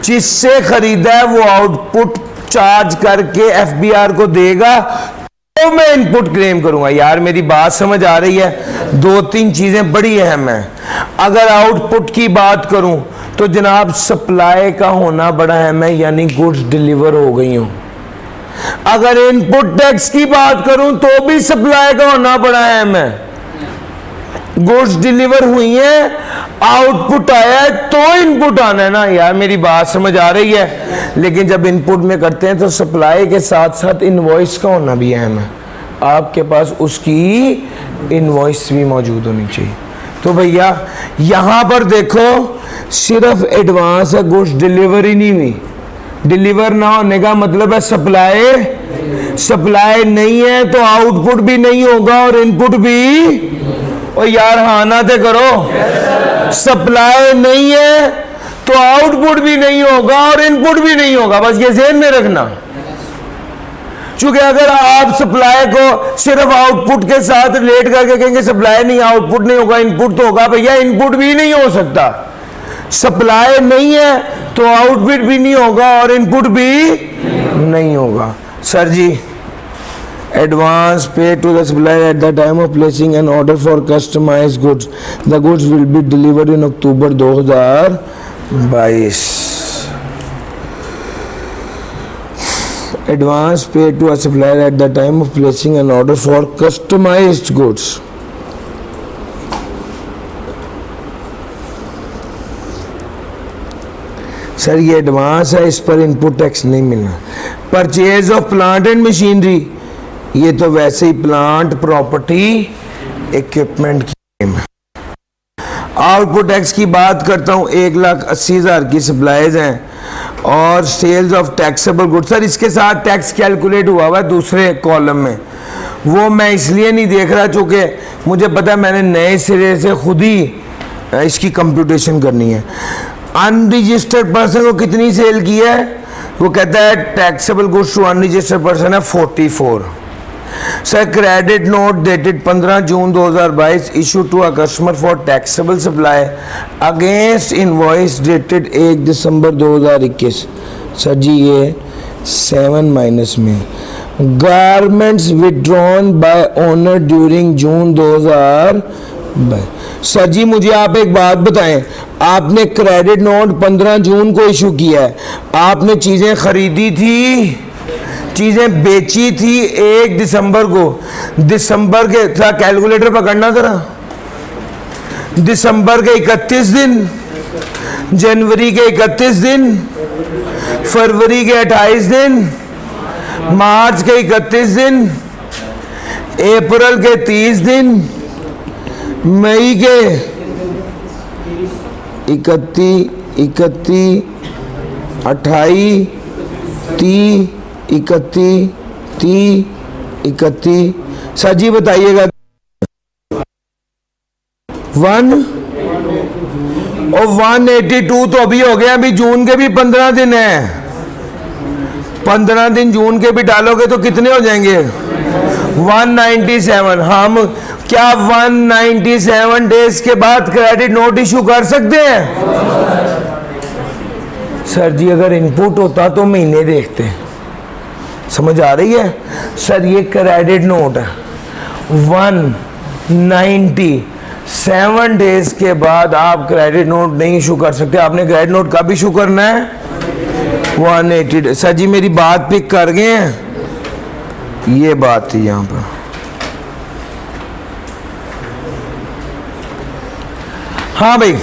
जिससे खरीदा है वो आउटपुट चार्ज करके एफबीआर को देगा, तो मैं इनपुट क्लेम करूंगा। यार मेरी बात समझ आ रही है? 2-3 चीजें बड़ी अहम है। अगर आउटपुट की बात करूं तो जनाब सप्लाई का होना बड़ा अहम है, यानी गुड्स डिलीवर हो गई हूं। अगर इनपुट टैक्स की बात करूं तो भी सप्लाई का होना बड़ा अहम है। गुड्स डिलीवर हुई है, आउटपुट आया है, तो इनपुट आना है ना। यार मेरी बात समझ आ रही है? लेकिन जब इनपुट में करते हैं तो सप्लाई के साथ साथ इनवॉइस का होना भी अहम है, आपके पास उसकी इनवॉइस भी मौजूद होनी चाहिए। तो भैया यहां पर देखो, सिर्फ एडवांस है, गुड्स डिलीवरी नहीं हुई। डिलीवर ना होने का मतलब है सप्लाई नहीं है तो आउटपुट भी नहीं होगा और इनपुट भी। और यार हाँ ना ते करो, सप्लाई नहीं है तो आउटपुट भी नहीं होगा और इनपुट भी नहीं होगा, बस ये ध्यान में रखना। क्योंकि अगर आप सप्लाई को सिर्फ आउटपुट के साथ रिलेट करके कहेंगे सप्लाई नहीं, आउटपुट नहीं होगा, इनपुट तो होगा, भैया इनपुट भी नहीं हो सकता। सप्लाई नहीं है तो आउटपुट भी नहीं होगा और इनपुट भी नहीं होगा। सर जी advance pay to the supplier at the time of placing an order for customised goods, the goods will be delivered in October 2022। Advance pay to a supplier at the time of placing an order for customised goods. Sir ये एडवांस है, इस पर इनपुट टैक्स नहीं मिलना। Purchase of plant and machinery, ये तो वैसे ही प्लांट प्रॉपर्टी इक्विपमेंट की है। आउटपुट टैक्स की बात करता हूँ, 1,80,000 की सप्लाईज हैं और sales of taxable goods. Sir इसके साथ टैक्स कैलकुलेट हुआ हुआ है दूसरे कॉलम में, वो मैं इसलिए नहीं देख रहा चूँकि मुझे पता है मैंने नए सिरे से खुद ही इसकी कंप्यूटेशन करनी है। अनरजिस्टर्ड पर्सन को कितनी सेल की है? वो कहता है taxable goods to unregistered person है 44। Sir credit note dated 15 June 2022 issue to a customer for taxable supply against invoice dated 1 December 2021। Sir जी ये 7- में garments withdrawn by owner during June 2022। Sir जी मुझे आप एक बात बताएं, आपने क्रेडिट नोट 15 जून को इशू किया है, आपने चीजें खरीदी थी, चीजें बेची थी 1 दिसंबर को। दिसंबर के साथ कैलकुलेटर पकड़ना जरा, दिसंबर के 31 दिन, जनवरी के 31 दिन, फरवरी के 28 दिन, मार्च के 31 दिन, अप्रैल के 30 दिन, मई के 31, 28, 30, 31, 30, 31। सर जी बताइएगा 1 और 182 तो अभी हो गया, अभी जून के भी 15 दिन है। 15 दिन जून के भी डालोगे तो कितने हो जाएंगे? 197। हम क्या 197 डेज के बाद क्रेडिट नोट इशू कर सकते हैं? सर जी अगर इनपुट होता तो महीने देखते। समझ आ रही है? सर ये क्रेडिट नोट है, 197 डेज के बाद आप क्रेडिट नोट नहीं इशू कर सकते। आपने क्रेडिट नोट कब इशू करना है? 180। सर जी मेरी बात पिक कर गए हैं? ये बात थी यहां पर। हाँ भाई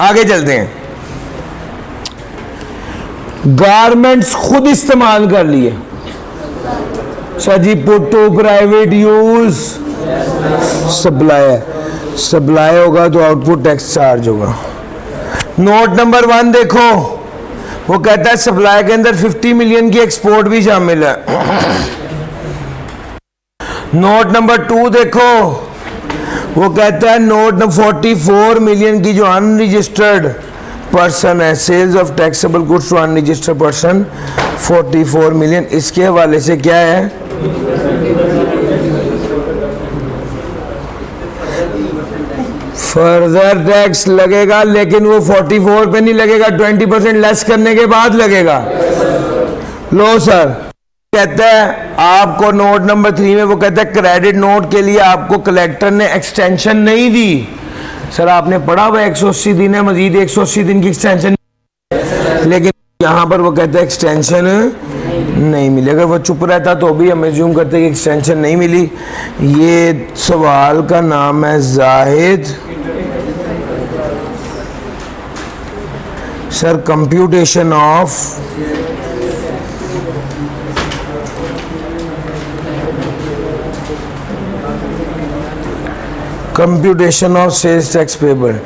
आगे चलते हैं। गारमेंट्स खुद इस्तेमाल कर लिए। Sir ji put to private use supply, supply होगा तो आउटपुट टैक्स चार्ज होगा। नोट नंबर 1 देखो, वो कहता है सप्लाई के अंदर 50 मिलियन की एक्सपोर्ट भी शामिल है। नोट नंबर 2 देखो, वो कहता है नोट नंबर 44 मिलियन की जो अनरजिस्टर्ड पर्सन है, sales of taxable goods to unregistered person 44 million. इसके हवाले से क्या है? फर्दर टैक्स लगेगा, लेकिन वो 44 पे नहीं लगेगा, 20% लेस करने के बाद लगेगा। लो सर कहता है आपको नोट नंबर 3 में वो कहता है क्रेडिट नोट के लिए आपको कलेक्टर ने एक्सटेंशन नहीं दी। सर आपने पढ़ा हुआ 180 दिन है, मजीद 180 दिन की एक्सटेंशन, लेकिन यहां पर वो कहता है एक्सटेंशन नहीं मिली। अगर वो चुप रहता तो भी हम एज्यूम करते कि एक्सटेंशन नहीं मिली। ये सवाल का नाम है Zahid. Sir computation of computation of sales tax payable.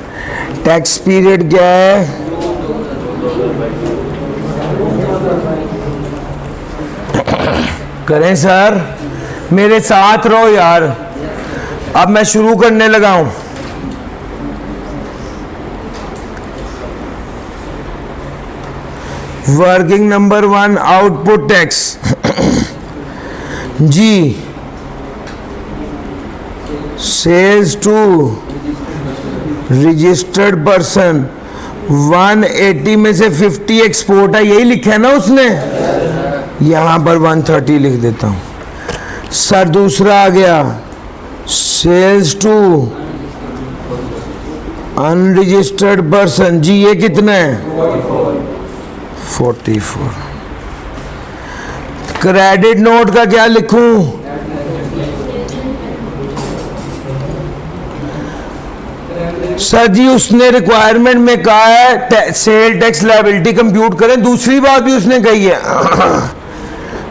Tax period क्या है? करें सर, मेरे साथ रहो यार। अब मैं शुरू करने लगा हूं। Working number 1 output tax. जी सेल्स टू रजिस्टर्ड पर्सन 180 में से 50 एक्सपोर्ट है, यही लिखा है ना उसने? यहां पर 130 लिख देता हूं। सर दूसरा आ गया सेल्स टू अनरजिस्टर्ड पर्सन। जी ये कितना है? 44। क्रेडिट नोट का क्या लिखूं? सर जी उसने रिक्वायरमेंट में कहा है सेल टैक्स लायबिलिटी कंप्यूट करें। दूसरी बात भी उसने कही है,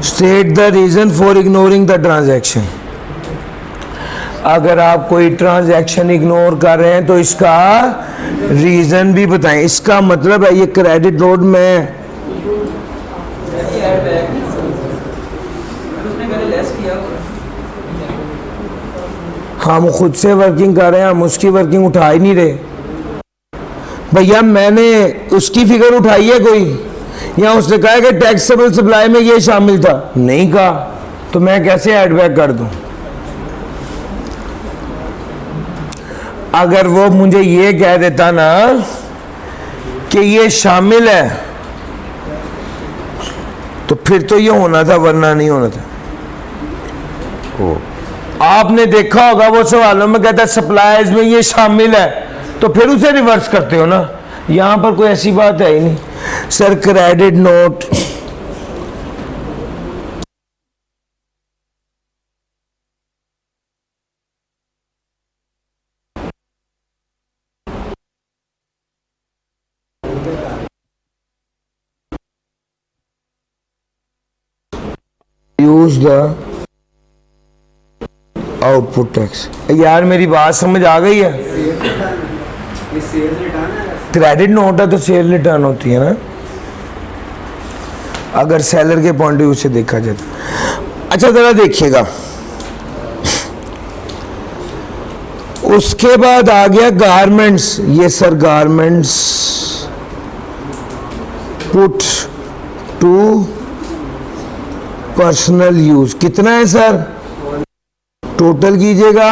state the reason for ignoring the transaction. अगर आप कोई ट्रांजैक्शन इग्नोर कर रहे हैं तो इसका रीजन भी बताएं। इसका मतलब है ये क्रेडिट नोट में हम खुद से वर्किंग कर रहे हैं, हम उसकी वर्किंग उठा ही नहीं रहे। भैया मैंने उसकी फिगर उठाई है कोई, या उसने कहा कि टैक्सेबल सप्लाई में ये शामिल था? नहीं कहा, तो मैं कैसे ऐड बैक कर दूं? अगर वो मुझे ये कह देता ना कि ये शामिल है तो फिर तो ये होना था, वरना नहीं होना था। आपने देखा होगा वो सवालों में कहता है सप्लाईज में ये शामिल है, तो फिर उसे रिवर्स करते हो ना। यहां पर कोई ऐसी बात है ही नहीं। Sir credit note use the output tax. यार मेरी बात समझ आ गई है? क्रेडिट नोट है तो सेल रिटर्न होती है ना, अगर सेलर के पॉइंट ऑफ व्यू से देखा जाए। अच्छा जरा देखिएगा, उसके बाद आ गया गारमेंट्स। ये sir garments put to personal use कितना है सर? टोटल कीजिएगा।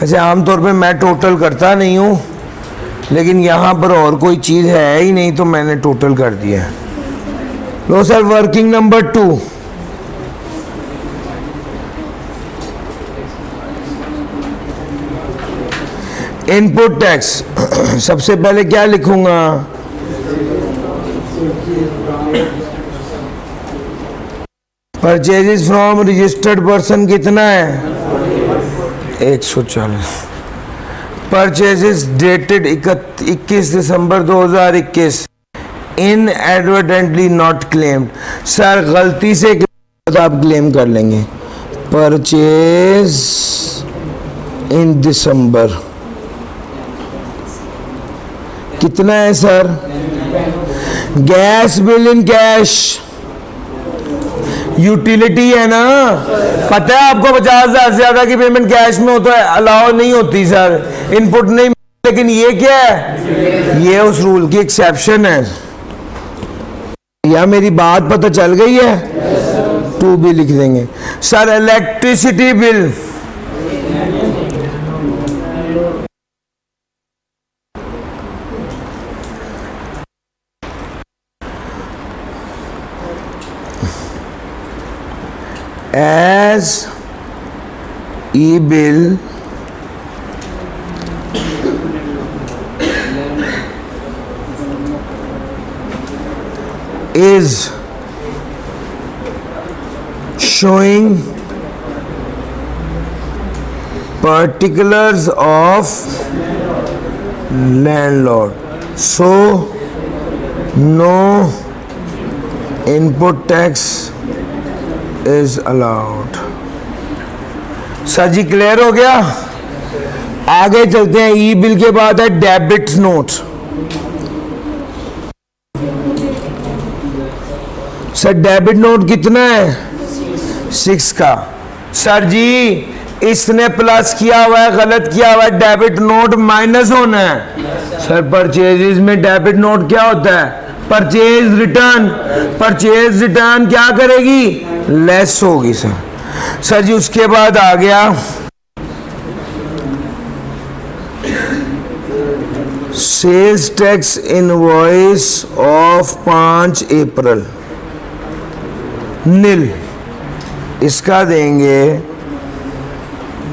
अच्छा, आमतौर पे मैं टोटल करता नहीं हूँ, लेकिन यहाँ पर और कोई चीज़ है ही नहीं तो मैंने टोटल कर दिया। लो sir, working number 2। Input tax. सबसे पहले क्या लिखूंगा? परचेजेस फ्रॉम रजिस्टर्ड पर्सन कितना है? 140। Purchases dated 21 December 2021 inadvertently not claimed. Sir गलती से आप क्लेम कर लेंगे। परचेज इन दिसंबर कितना है sir? Gas bill in cash, utility है ना। पता है आपको 50,000 से ज्यादा की पेमेंट कैश में हो तो अलाउ नहीं होती सर, इनपुट नहीं। लेकिन ये क्या है? ये उस रूल की एक्सेप्शन है। या मेरी बात पता चल गई है? 2 भी लिख देंगे। Sir electricity bill, as e-bill is showing particulars of landlord, so no input tax is allowed। Sir ji clear हो गया? आगे चलते हैं। ई बिल के बाद है debit note. Sir debit note कितना है? 6 का। सर जी इसने प्लस किया हुआ है, गलत किया हुआ है, डेबिट नोट माइनस होना है। सर परचेजेस में डेबिट नोट क्या होता है? Purchase return. परचेज रिटर्न क्या करेगी? लेस होगी सर। सर जी उसके बाद आ गया सेल्स टैक्स इनवॉइस ऑफ 5 अप्रैल नील। इसका देंगे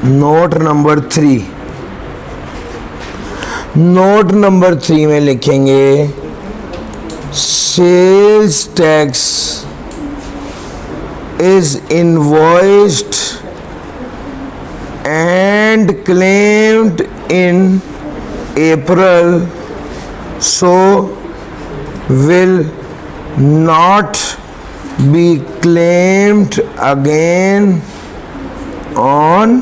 नोट नंबर 3। नोट नंबर 3 में लिखेंगे sales tax is invoiced and claimed in April, so will not be claimed again on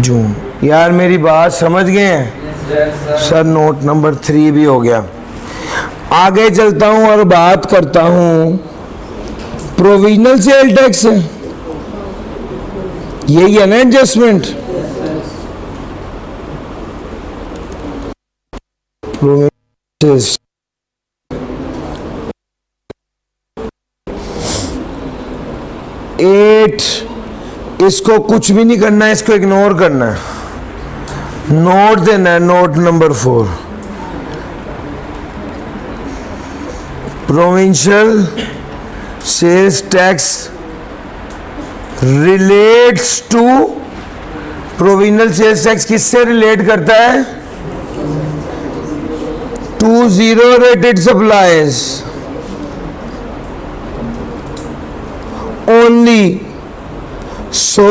June। यार मेरी बात समझ गए हैं? सर नोट नंबर 3 भी हो गया। आगे चलता हूं और बात करता हूं प्रोविजनल सेल टैक्स। यही है ना एडजस्टमेंट? एट, इसको कुछ भी नहीं करना है, इसको इग्नोर करना है। नोट देना है note number 4। Provincial sales tax relates to, provisional sales tax किससे रिलेट करता है? To zero rated supplies only, so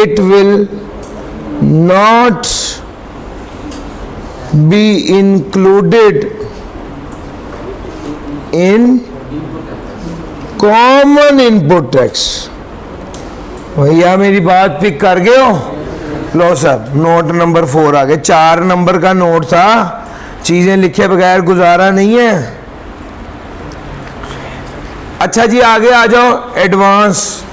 it will not be included in common input tax. भैया मेरी बात पिक कर गए हो? लो सर नोट नंबर 4 आ गए। 4 नंबर का नोट था, चीजें लिखे बगैर गुजारा नहीं है। अच्छा जी आगे आ जाओ। एडवांस,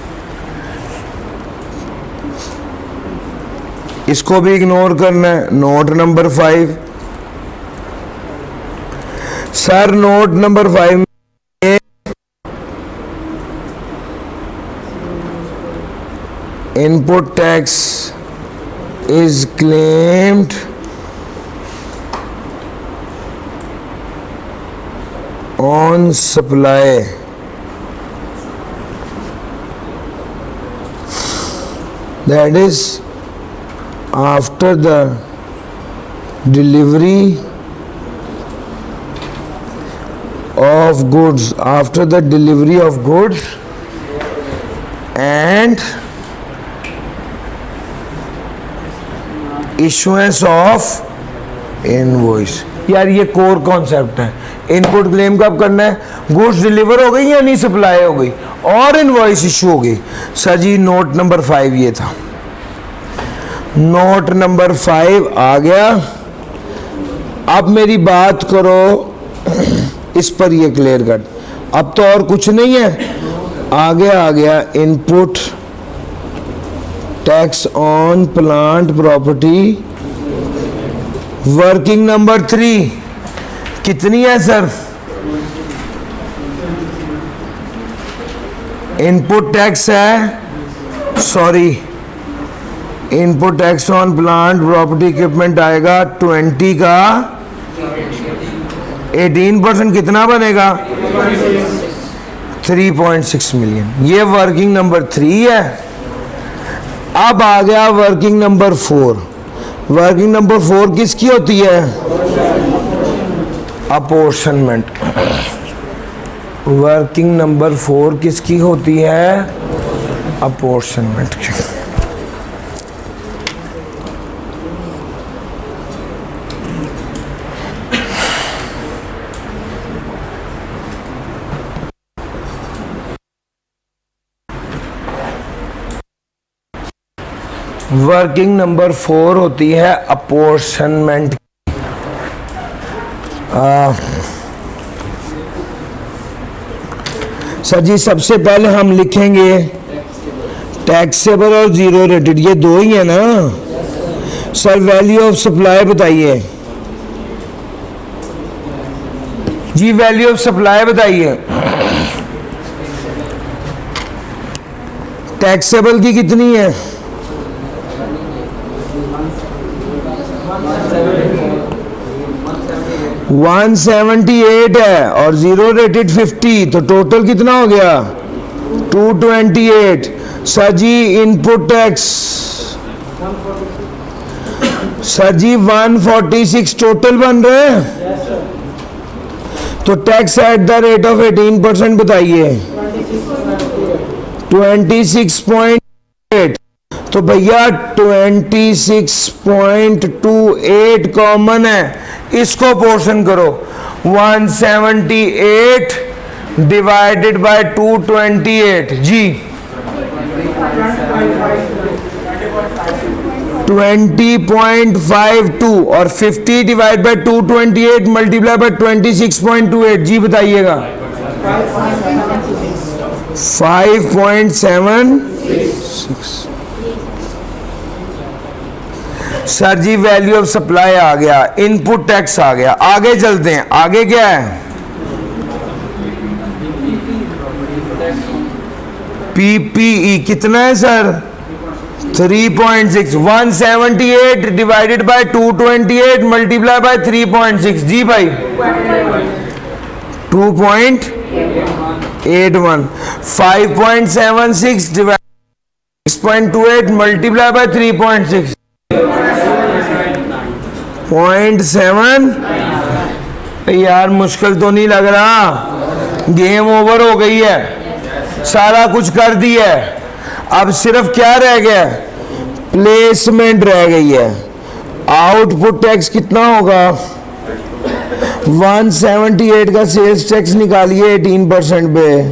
इसको भी इग्नोर करना है। Note number 5। Sir note number 5 में input tax is claimed on supply that is after the delivery of goods, after the delivery of goods and issuance of invoice। यार ये कोर कॉन्सेप्ट है। इनपुट क्लेम कब करना है? गुड्स डिलीवर हो गई या नहीं सप्लाई हो गई और इनवॉइस इशू हो गई। सर जी नोट नंबर 5 ये था। नोट नंबर 5 आ गया। अब मेरी बात करो इस पर, ये क्लियर कट। अब तो और कुछ नहीं है, आगे आ गया input tax on plant property. Working number 3 कितनी है सर? इनपुट टैक्स है, sorry, input tax on plant property equipment आएगा 20 का 18%, कितना बनेगा? 3.6 मिलियन। ये वर्किंग नंबर 3 है। अब आ गया वर्किंग नंबर 4। वर्किंग नंबर 4 किसकी होती है? अपोर्शनमेंट। वर्किंग नंबर 4 किसकी होती है? अपोर्शनमेंट की। वर्किंग नंबर 4 होती है अपोर्शनमेंट। सर जी सबसे पहले हम लिखेंगे टैक्सेबल और जीरो रेटेड, ये दो ही है ना। सर वैल्यू ऑफ सप्लाई बताइए जी, वैल्यू ऑफ सप्लाई बताइए। टैक्सेबल की कितनी है? 178 है और जीरो रेटेड 50, तो टोटल कितना हो गया? 228। सर जी इनपुट टैक्स, सर जी 146 टोटल बन रहे हैं। तो tax at the rate of 18% बताइए। 26.8, तो भैया 26.28 कॉमन है, इसको पोर्शन करो। 178 डिवाइडेड बाय 228 जी 20.52 और 50 डिवाइड बाय 228 मल्टीप्लाई बाय 26.28 जी बताइएगा। 5.76। सर जी वैल्यू ऑफ सप्लाई आ गया, इनपुट टैक्स आ गया। आगे चलते हैं, आगे क्या है? पीपीई कितना है sir? 3.6। 178 divided by 228 multiply bye 3.6 जी भाई 2.81। 5.76 डिवाइड 6.28 मल्टीप्लाई बाय 3.6 0.7। यार मुश्किल तो नहीं लग रहा, गेम ओवर हो गई है, सारा कुछ कर दिया है। अब सिर्फ क्या रह गया? प्लेसमेंट रह गई है। आउटपुट टैक्स कितना होगा? 178 का सेल्स टैक्स निकालिए 18% पे।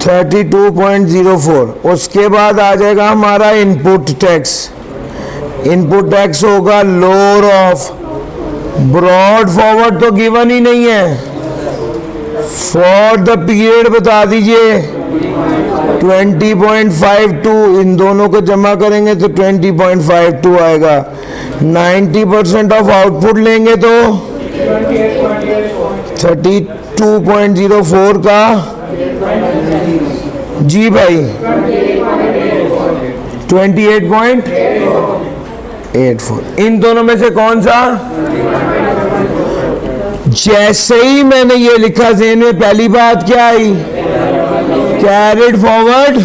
32.04। उसके बाद आ जाएगा हमारा इनपुट टैक्स। इनपुट टैक्स होगा लोअर ऑफ, ब्रॉड फॉरवर्ड तो गिवन ही नहीं है। फॉर द पीरियड बता दीजिए 20.52, इन दोनों को जमा करेंगे तो 20.52 आएगा। 90% ऑफ आउटपुट लेंगे तो 32.04 का जी भाई 28.84। इन दोनों में से कौन सा? जैसे ही मैंने ये लिखा ज़हन में पहली बात क्या आई? Carried forward.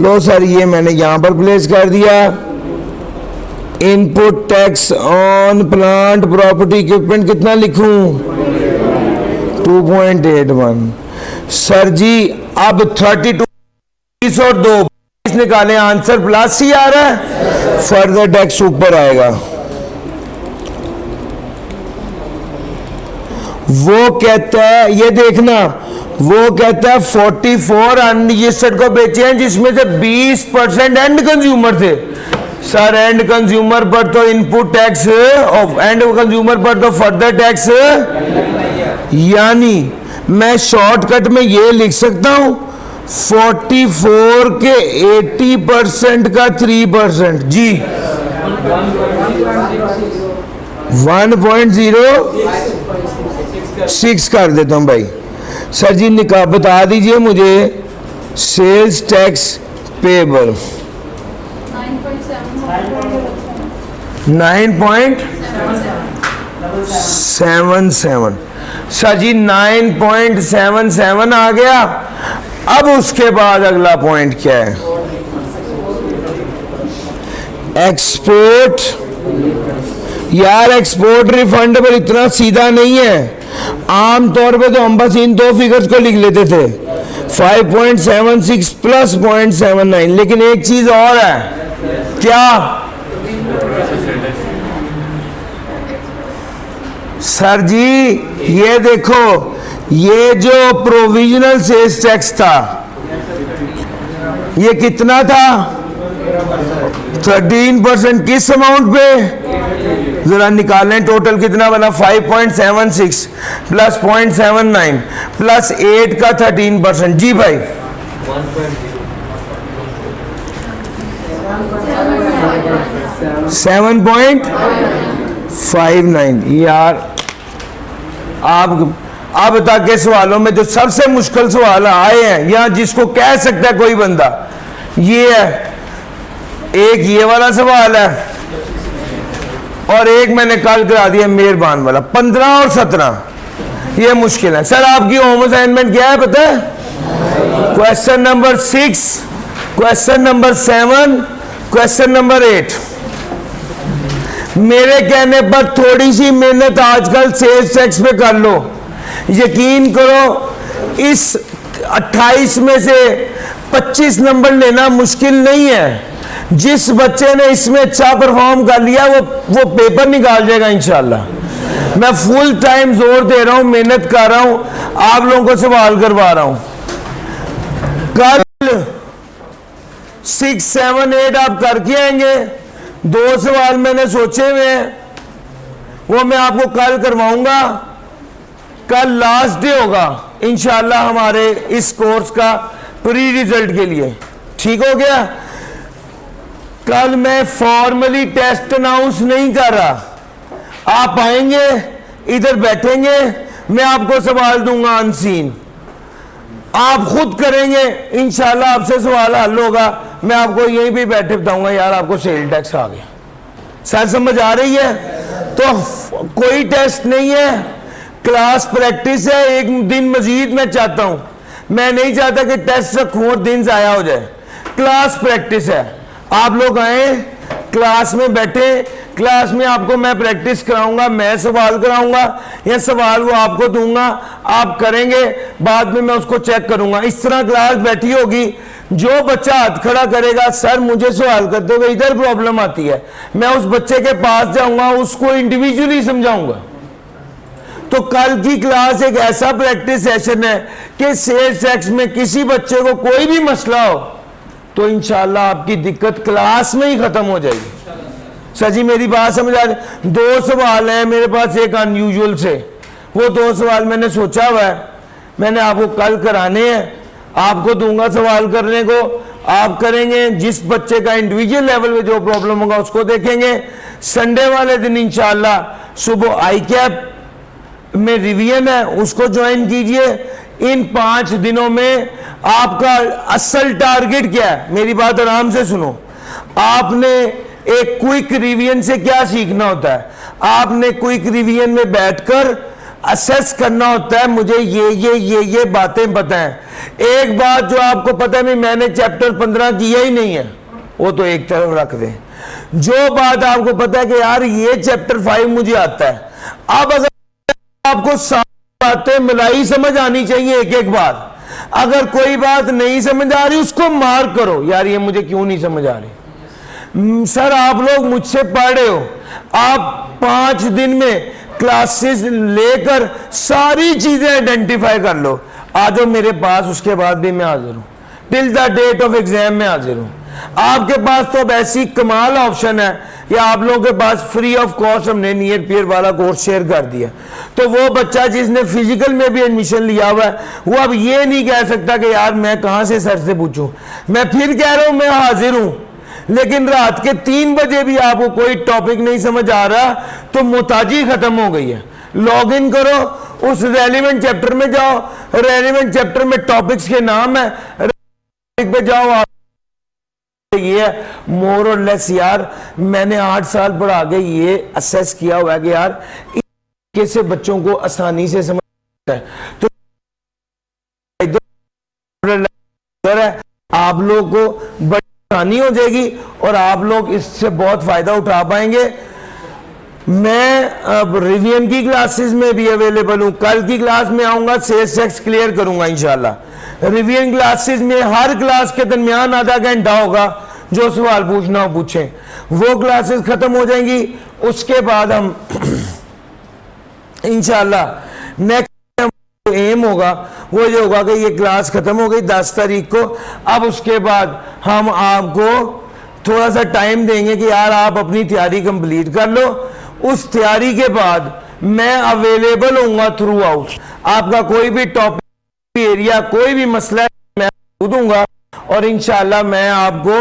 लो सर, ये मैंने यहां पर प्लेस कर दिया। Input tax on plant property equipment कितना लिखूं? 2.81। सर जी अब 32 और 2 निकालें, आंसर प्लस ही आ रहा है, फर्दर टैक्स ऊपर आएगा। वो कहता है, ये देखना, वो कहता है 44 अनरजिस्टर्ड को बेचे हैं जिसमें से 20% एंड कंज्यूमर थे। सर एंड कंज्यूमर पर तो इनपुट टैक्स और एंड कंज्यूमर पर तो फर्दर टैक्स, यानी मैं शॉर्टकट में ये लिख सकता हूं 44 के 80% का 3% जी 1.06 कर देता हूं भाई। सर जी निकाह बता दीजिए मुझे सेल्स टैक्स पेबल 9.77। सर जी 9.77 आ गया। अब उसके बाद अगला पॉइंट क्या है? एक्सपोर्ट। यार एक्सपोर्ट रिफंडेबल इतना सीधा नहीं है। आमतौर पे तो हम बस इन दो फिगर्स को लिख लेते थे 5.76 प्लस 0.79, लेकिन एक चीज और है। क्या? सर जी ये देखो, ये जो प्रोविजनल सेल्स टैक्स था ये कितना था? 13%। किस अमाउंट पे? जरा निकालें, टोटल कितना बना? 5.76 प्लस 0.79 प्लस 8 का 13%। जी भाई 7.59। यार आप तक के सवालों में जो सबसे मुश्किल सवाल आए हैं या जिसको कह सकता है कोई बंदा, ये है। एक ये वाला सवाल है और एक मैंने कल करा दिया मेहरबान वाला। 15 और 17 ये मुश्किल है। सर आपकी होम असाइनमेंट क्या है पता है? Question number 6, question number 7, question number 8। मेरे कहने पर थोड़ी सी मेहनत आजकल सेल्स टैक्स पे कर लो। यकीन करो इस 28 में से 25 नंबर लेना मुश्किल नहीं है। जिस बच्चे ने इसमें अच्छा परफॉर्म कर लिया वो पेपर निकाल जाएगा इंशाल्लाह। मैं फुल टाइम जोर दे रहा हूं, मेहनत कर रहा हूं, आप लोगों को सवाल करवा रहा हूं। कल 6, 7, 8 आप करके आएंगे। 2 सवाल मैंने सोचे हुए हैं, वो मैं आपको कल करवाऊंगा। कल लास्ट डे होगा इंशाल्लाह हमारे इस कोर्स का प्री रिजल्ट के लिए। ठीक हो गया? कल मैं फॉर्मली टेस्ट अनाउंस नहीं कर रहा। आप आएंगे, इधर बैठेंगे, मैं आपको सवाल दूंगा अनसीन, आप खुद करेंगे, इंशाल्लाह आपसे सवाल हल होगा। मैं आपको यहीं पे बैठे बताऊंगा यार आपको सेल टैक्स आ गया। सर समझ आ रही है? तो कोई टेस्ट नहीं है, क्लास प्रैक्टिस है। एक दिन मजीद मैं चाहता हूं, मैं नहीं चाहता कि टेस्ट रखूं और दिन जाया हो जाए। क्लास प्रैक्टिस है। आप लोग आए, क्लास में बैठे, क्लास में आपको मैं प्रैक्टिस कराऊंगा, मैं सवाल कराऊंगा या सवाल वो आपको दूंगा, आप करेंगे, बाद में मैं उसको चेक करूंगा। इस तरह क्लास बैठी होगी। जो बच्चा हाथ खड़ा करेगा सर मुझे सवाल करते हुए इधर प्रॉब्लम आती है, मैं उस बच्चे के पास जाऊंगा, उसको इंडिविजुअली समझाऊंगा। तो कल की क्लास एक ऐसा प्रैक्टिस सेशन है कि सेल्स टैक्स में किसी बच्चे को कोई भी मसला हो तो इंशाल्लाह आपकी दिक्कत क्लास में ही खत्म हो जाएगी। सर जी मेरी बात समझ आ रही? 2 सवाल हैं मेरे पास, एक अनयूजुअल से, वो 2 सवाल मैंने सोचा हुआ है, मैंने आपको कल कराने हैं। आपको दूंगा सवाल करने को, आप करेंगे। जिस बच्चे का इंडिविजुअल लेवल में जो प्रॉब्लम होगा उसको देखेंगे। संडे वाले दिन इंशाल्लाह सुबह आई कैप में रिवीजन है उसको ज्वाइन कीजिए। इन 5 दिनों में आपका असल टारगेट क्या है, मेरी बात आराम से सुनो। आपने एक क्विक रिवीजन से क्या सीखना होता है, आपने क्विक रिवीजन में बैठकर असेस करना होता है, मुझे ये बातें पता है। एक बात जो आपको पता है, नहीं मैंने चैप्टर 15 किया ही नहीं है, वो तो एक तरफ रख दें। जो बात आपको पता है कि यार ये चैप्टर 5 मुझे आता है, अब अगर आपको सारी बातें मिलाई समझ आनी चाहिए एक एक बात। अगर कोई बात नहीं समझ आ रही उसको मार्क करो, यार ये मुझे क्यों नहीं समझ आ रही। सर आप लोग मुझसे पढ़ रहे हो, आप 5 दिन में क्लासेस लेकर सारी चीजें आइडेंटिफाई कर लो, आ जाओ मेरे पास, उसके बाद भी मैं हाजिर हूं, till the date of exam में हाजिर हूं। आपके पास तो अब ऐसी कमाल ऑप्शन है कि आप लोगों के पास फ्री ऑफ कॉस्ट हमने नियर पीयर वाला कोर्स शेयर कर दिया। तो वो बच्चा जिसने फिजिकल में भी एडमिशन लिया हुआ है वो अब ये नहीं कह सकता कि यार मैं कहां से सर से पूछूं। मैं फिर कह रहा हूं मैं हाजिर हूं, लेकिन रात के 3 बजे भी आपको कोई टॉपिक नहीं समझ आ रहा तो मुताजी खत्म हो गई है। लॉग इन करो, उस रेलिवेंट चैप्टर में जाओ, रेलिवेंट चैप्टर में टॉपिक्स के नाम है, पे जाओ। आप ये मोर और लेस यार मैंने 8 साल पढ़ा के ये असेस किया हुआ है कि यार कैसे बच्चों को आसानी से समझ है। तो आप लोग को बड़ी आसानी हो जाएगी और आप लोग इससे बहुत फायदा उठा पाएंगे। मैं अब रिवीजन की क्लासेस में भी अवेलेबल हूं, कल की क्लास में आऊंगा, सेल्स टैक्स क्लियर करूंगा इंशाल्लाह। रिवीजन क्लासेस में हर क्लास के दरमियान आधा घंटा होगा, जो सवाल पूछना हो पूछें। वो क्लासेस खत्म हो जाएंगी, उसके बाद हम इंशाल्लाह नेक्स्ट एम होगा वो ये होगा कि ये क्लास खत्म हो गई 10 तारीख को। अब उसके बाद हम आपको थोड़ा सा टाइम देंगे कि यार आप अपनी तैयारी कंप्लीट कर लो। उस तैयारी के बाद मैं अवेलेबल होऊंगा थ्रू आउट, आपका कोई भी टॉपिक एरिया कोई भी मसला है मैं दूंगा, और इंशाल्लाह मैं आपको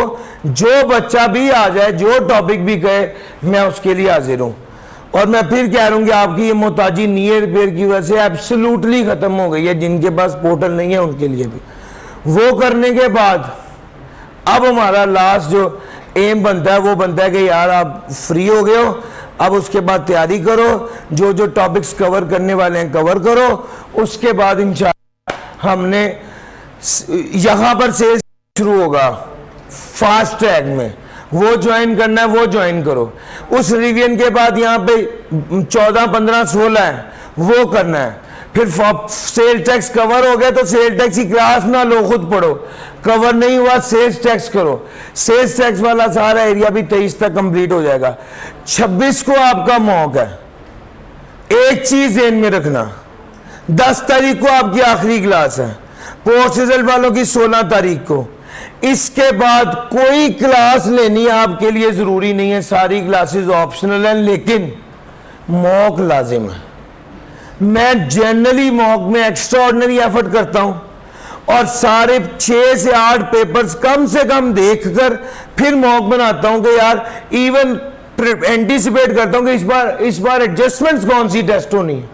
जो बच्चा भी आ जाए जो टॉपिक भी कहे मैं उसके लिए हाजिर हूं। और मैं फिर कह रहा हूं कि आपकी ये मोहताजी नियर रिपेयर की वजह से एब्सोल्युटली खत्म हो गई है। जिनके पास पोर्टल नहीं है उनके लिए भी वो करने के बाद अब हमारा लास्ट जो एम बनता है वो बनता है कि यार आप फ्री हो गए हो, अब उसके बाद तैयारी करो, जो जो टॉपिक्स कवर करने वाले हैं कवर करो। उसके बाद इंशाल्लाह हमने यहां पर से शुरू होगा फास्ट ट्रैक में, वो ज्वाइन करना है वो ज्वाइन करो। उस रिवीजन के बाद यहाँ पे 14, 15, 16 है वो करना है। फिर सेल टैक्स कवर हो गया तो सेल टैक्स की क्लास ना लो, खुद पढ़ो। कवर नहीं हुआ सेल्स टैक्स करो, सेल्स टैक्स वाला सारा एरिया भी 23 तक कंप्लीट हो जाएगा। 26 को आपका मौका है। एक चीज ध्यान में रखना, 10 तारीख को आपकी आखिरी क्लास है, पोस्ट रिजल्ट वालों की 16 तारीख को। इसके बाद कोई क्लास लेनी आपके लिए जरूरी नहीं है, सारी क्लासेस ऑप्शनल हैं, लेकिन मॉक लाजिम है। मैं जनरली मॉक में एक्स्ट्राऑर्डिनरी एफर्ट करता हूं और सारे 6 से 8 पेपर्स कम से कम देखकर फिर मॉक बनाता हूं कि यार इवन एंटीसिपेट करता हूं कि इस बार एडजस्टमेंट्स कौन सी टेस्ट होनी है।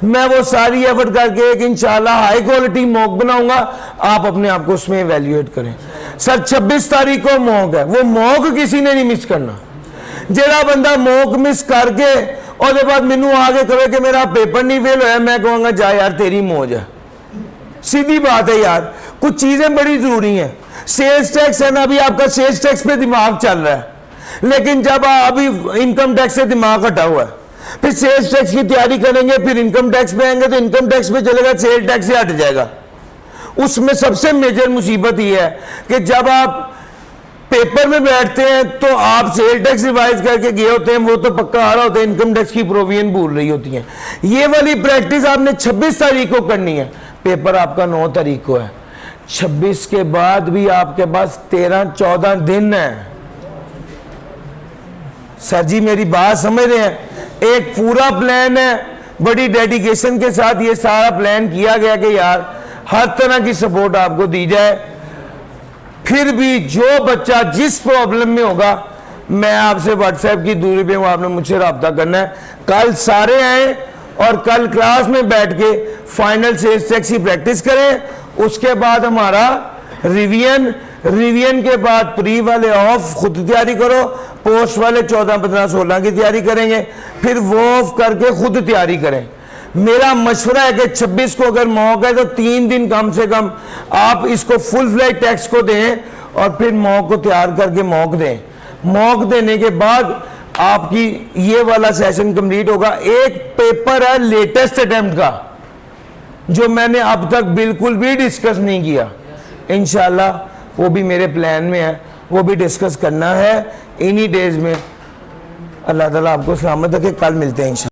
मैं वो सारी एफर्ट करके एक इंशाल्लाह हाई क्वालिटी मॉक बनाऊंगा, आप अपने आप को उसमें इवेल्युएट करें। सर 26 तारीख को मॉक है, वो मॉक किसी ने नहीं मिस करना। जेड़ा बंदा मॉक मिस करके और बाद मैनू आगे कहे कि मेरा पेपर नहीं फेल होया, मैं कहूंगा जा यार तेरी मौज है। सीधी बात है यार, कुछ चीजें बड़ी जरूरी हैं। सेल्स टैक्स है ना, अभी आपका सेल्स टैक्स पे दिमाग चल रहा है, लेकिन जब अभी इनकम टैक्स से दिमाग हटा हुआ है, फिर सेल्स टैक्स की तैयारी करेंगे, फिर इनकम टैक्स पे आएंगे तो इनकम टैक्स पे चलेगा, सेल टैक्स से हट जाएगा। उसमें सबसे मेजर मुसीबत यह है कि जब आप पेपर में बैठते हैं तो आप सेल टैक्स रिवाइज करके गए होते हैं, वो तो पक्का आ रहा होता है, इनकम टैक्स की प्रोविजन भूल रही होती है। ये वाली प्रैक्टिस आपने 26 तारीख को करनी है, पेपर आपका 9 तारीख को है। 26 के बाद भी आपके पास 13-14 दिन है। सर जी मेरी बात समझ रहे हैं? एक पूरा प्लान है, बड़ी डेडिकेशन के साथ ये सारा प्लान किया गया कि यार हर तरह की सपोर्ट आपको दी जाए। फिर भी जो बच्चा जिस प्रॉब्लम में होगा, मैं आपसे व्हाट्सएप की दूरी पे हूं, आपने मुझसे रब्ता करना है। कल सारे आए और कल क्लास में बैठ के फाइनल सेल्स टैक्स की प्रैक्टिस करें। उसके बाद हमारा रिवीजन के बाद प्री वाले ऑफ खुद तैयारी करो, पोस्ट वाले 14, 15, 16 की तैयारी करेंगे, फिर वो ऑफ करके खुद तैयारी करें। मेरा मशवरा है कि 26 को अगर मॉक है तो 3 दिन कम से कम आप इसको फुल फ्लैग टैक्स को दें और फिर मॉक को तैयार करके मॉक दें। मॉक देने के बाद आपकी ये वाला सेशन कंप्लीट होगा। एक पेपर है लेटेस्ट अटेम्प्ट का जो मैंने अब तक बिल्कुल भी डिस्कस नहीं किया, इंशाल्लाह वो भी मेरे प्लान में है, वो भी डिस्कस करना है इन्हीं डेज में। अल्लाह ताला आपको सलामत रखे, कल मिलते हैं इंशाल्लाह।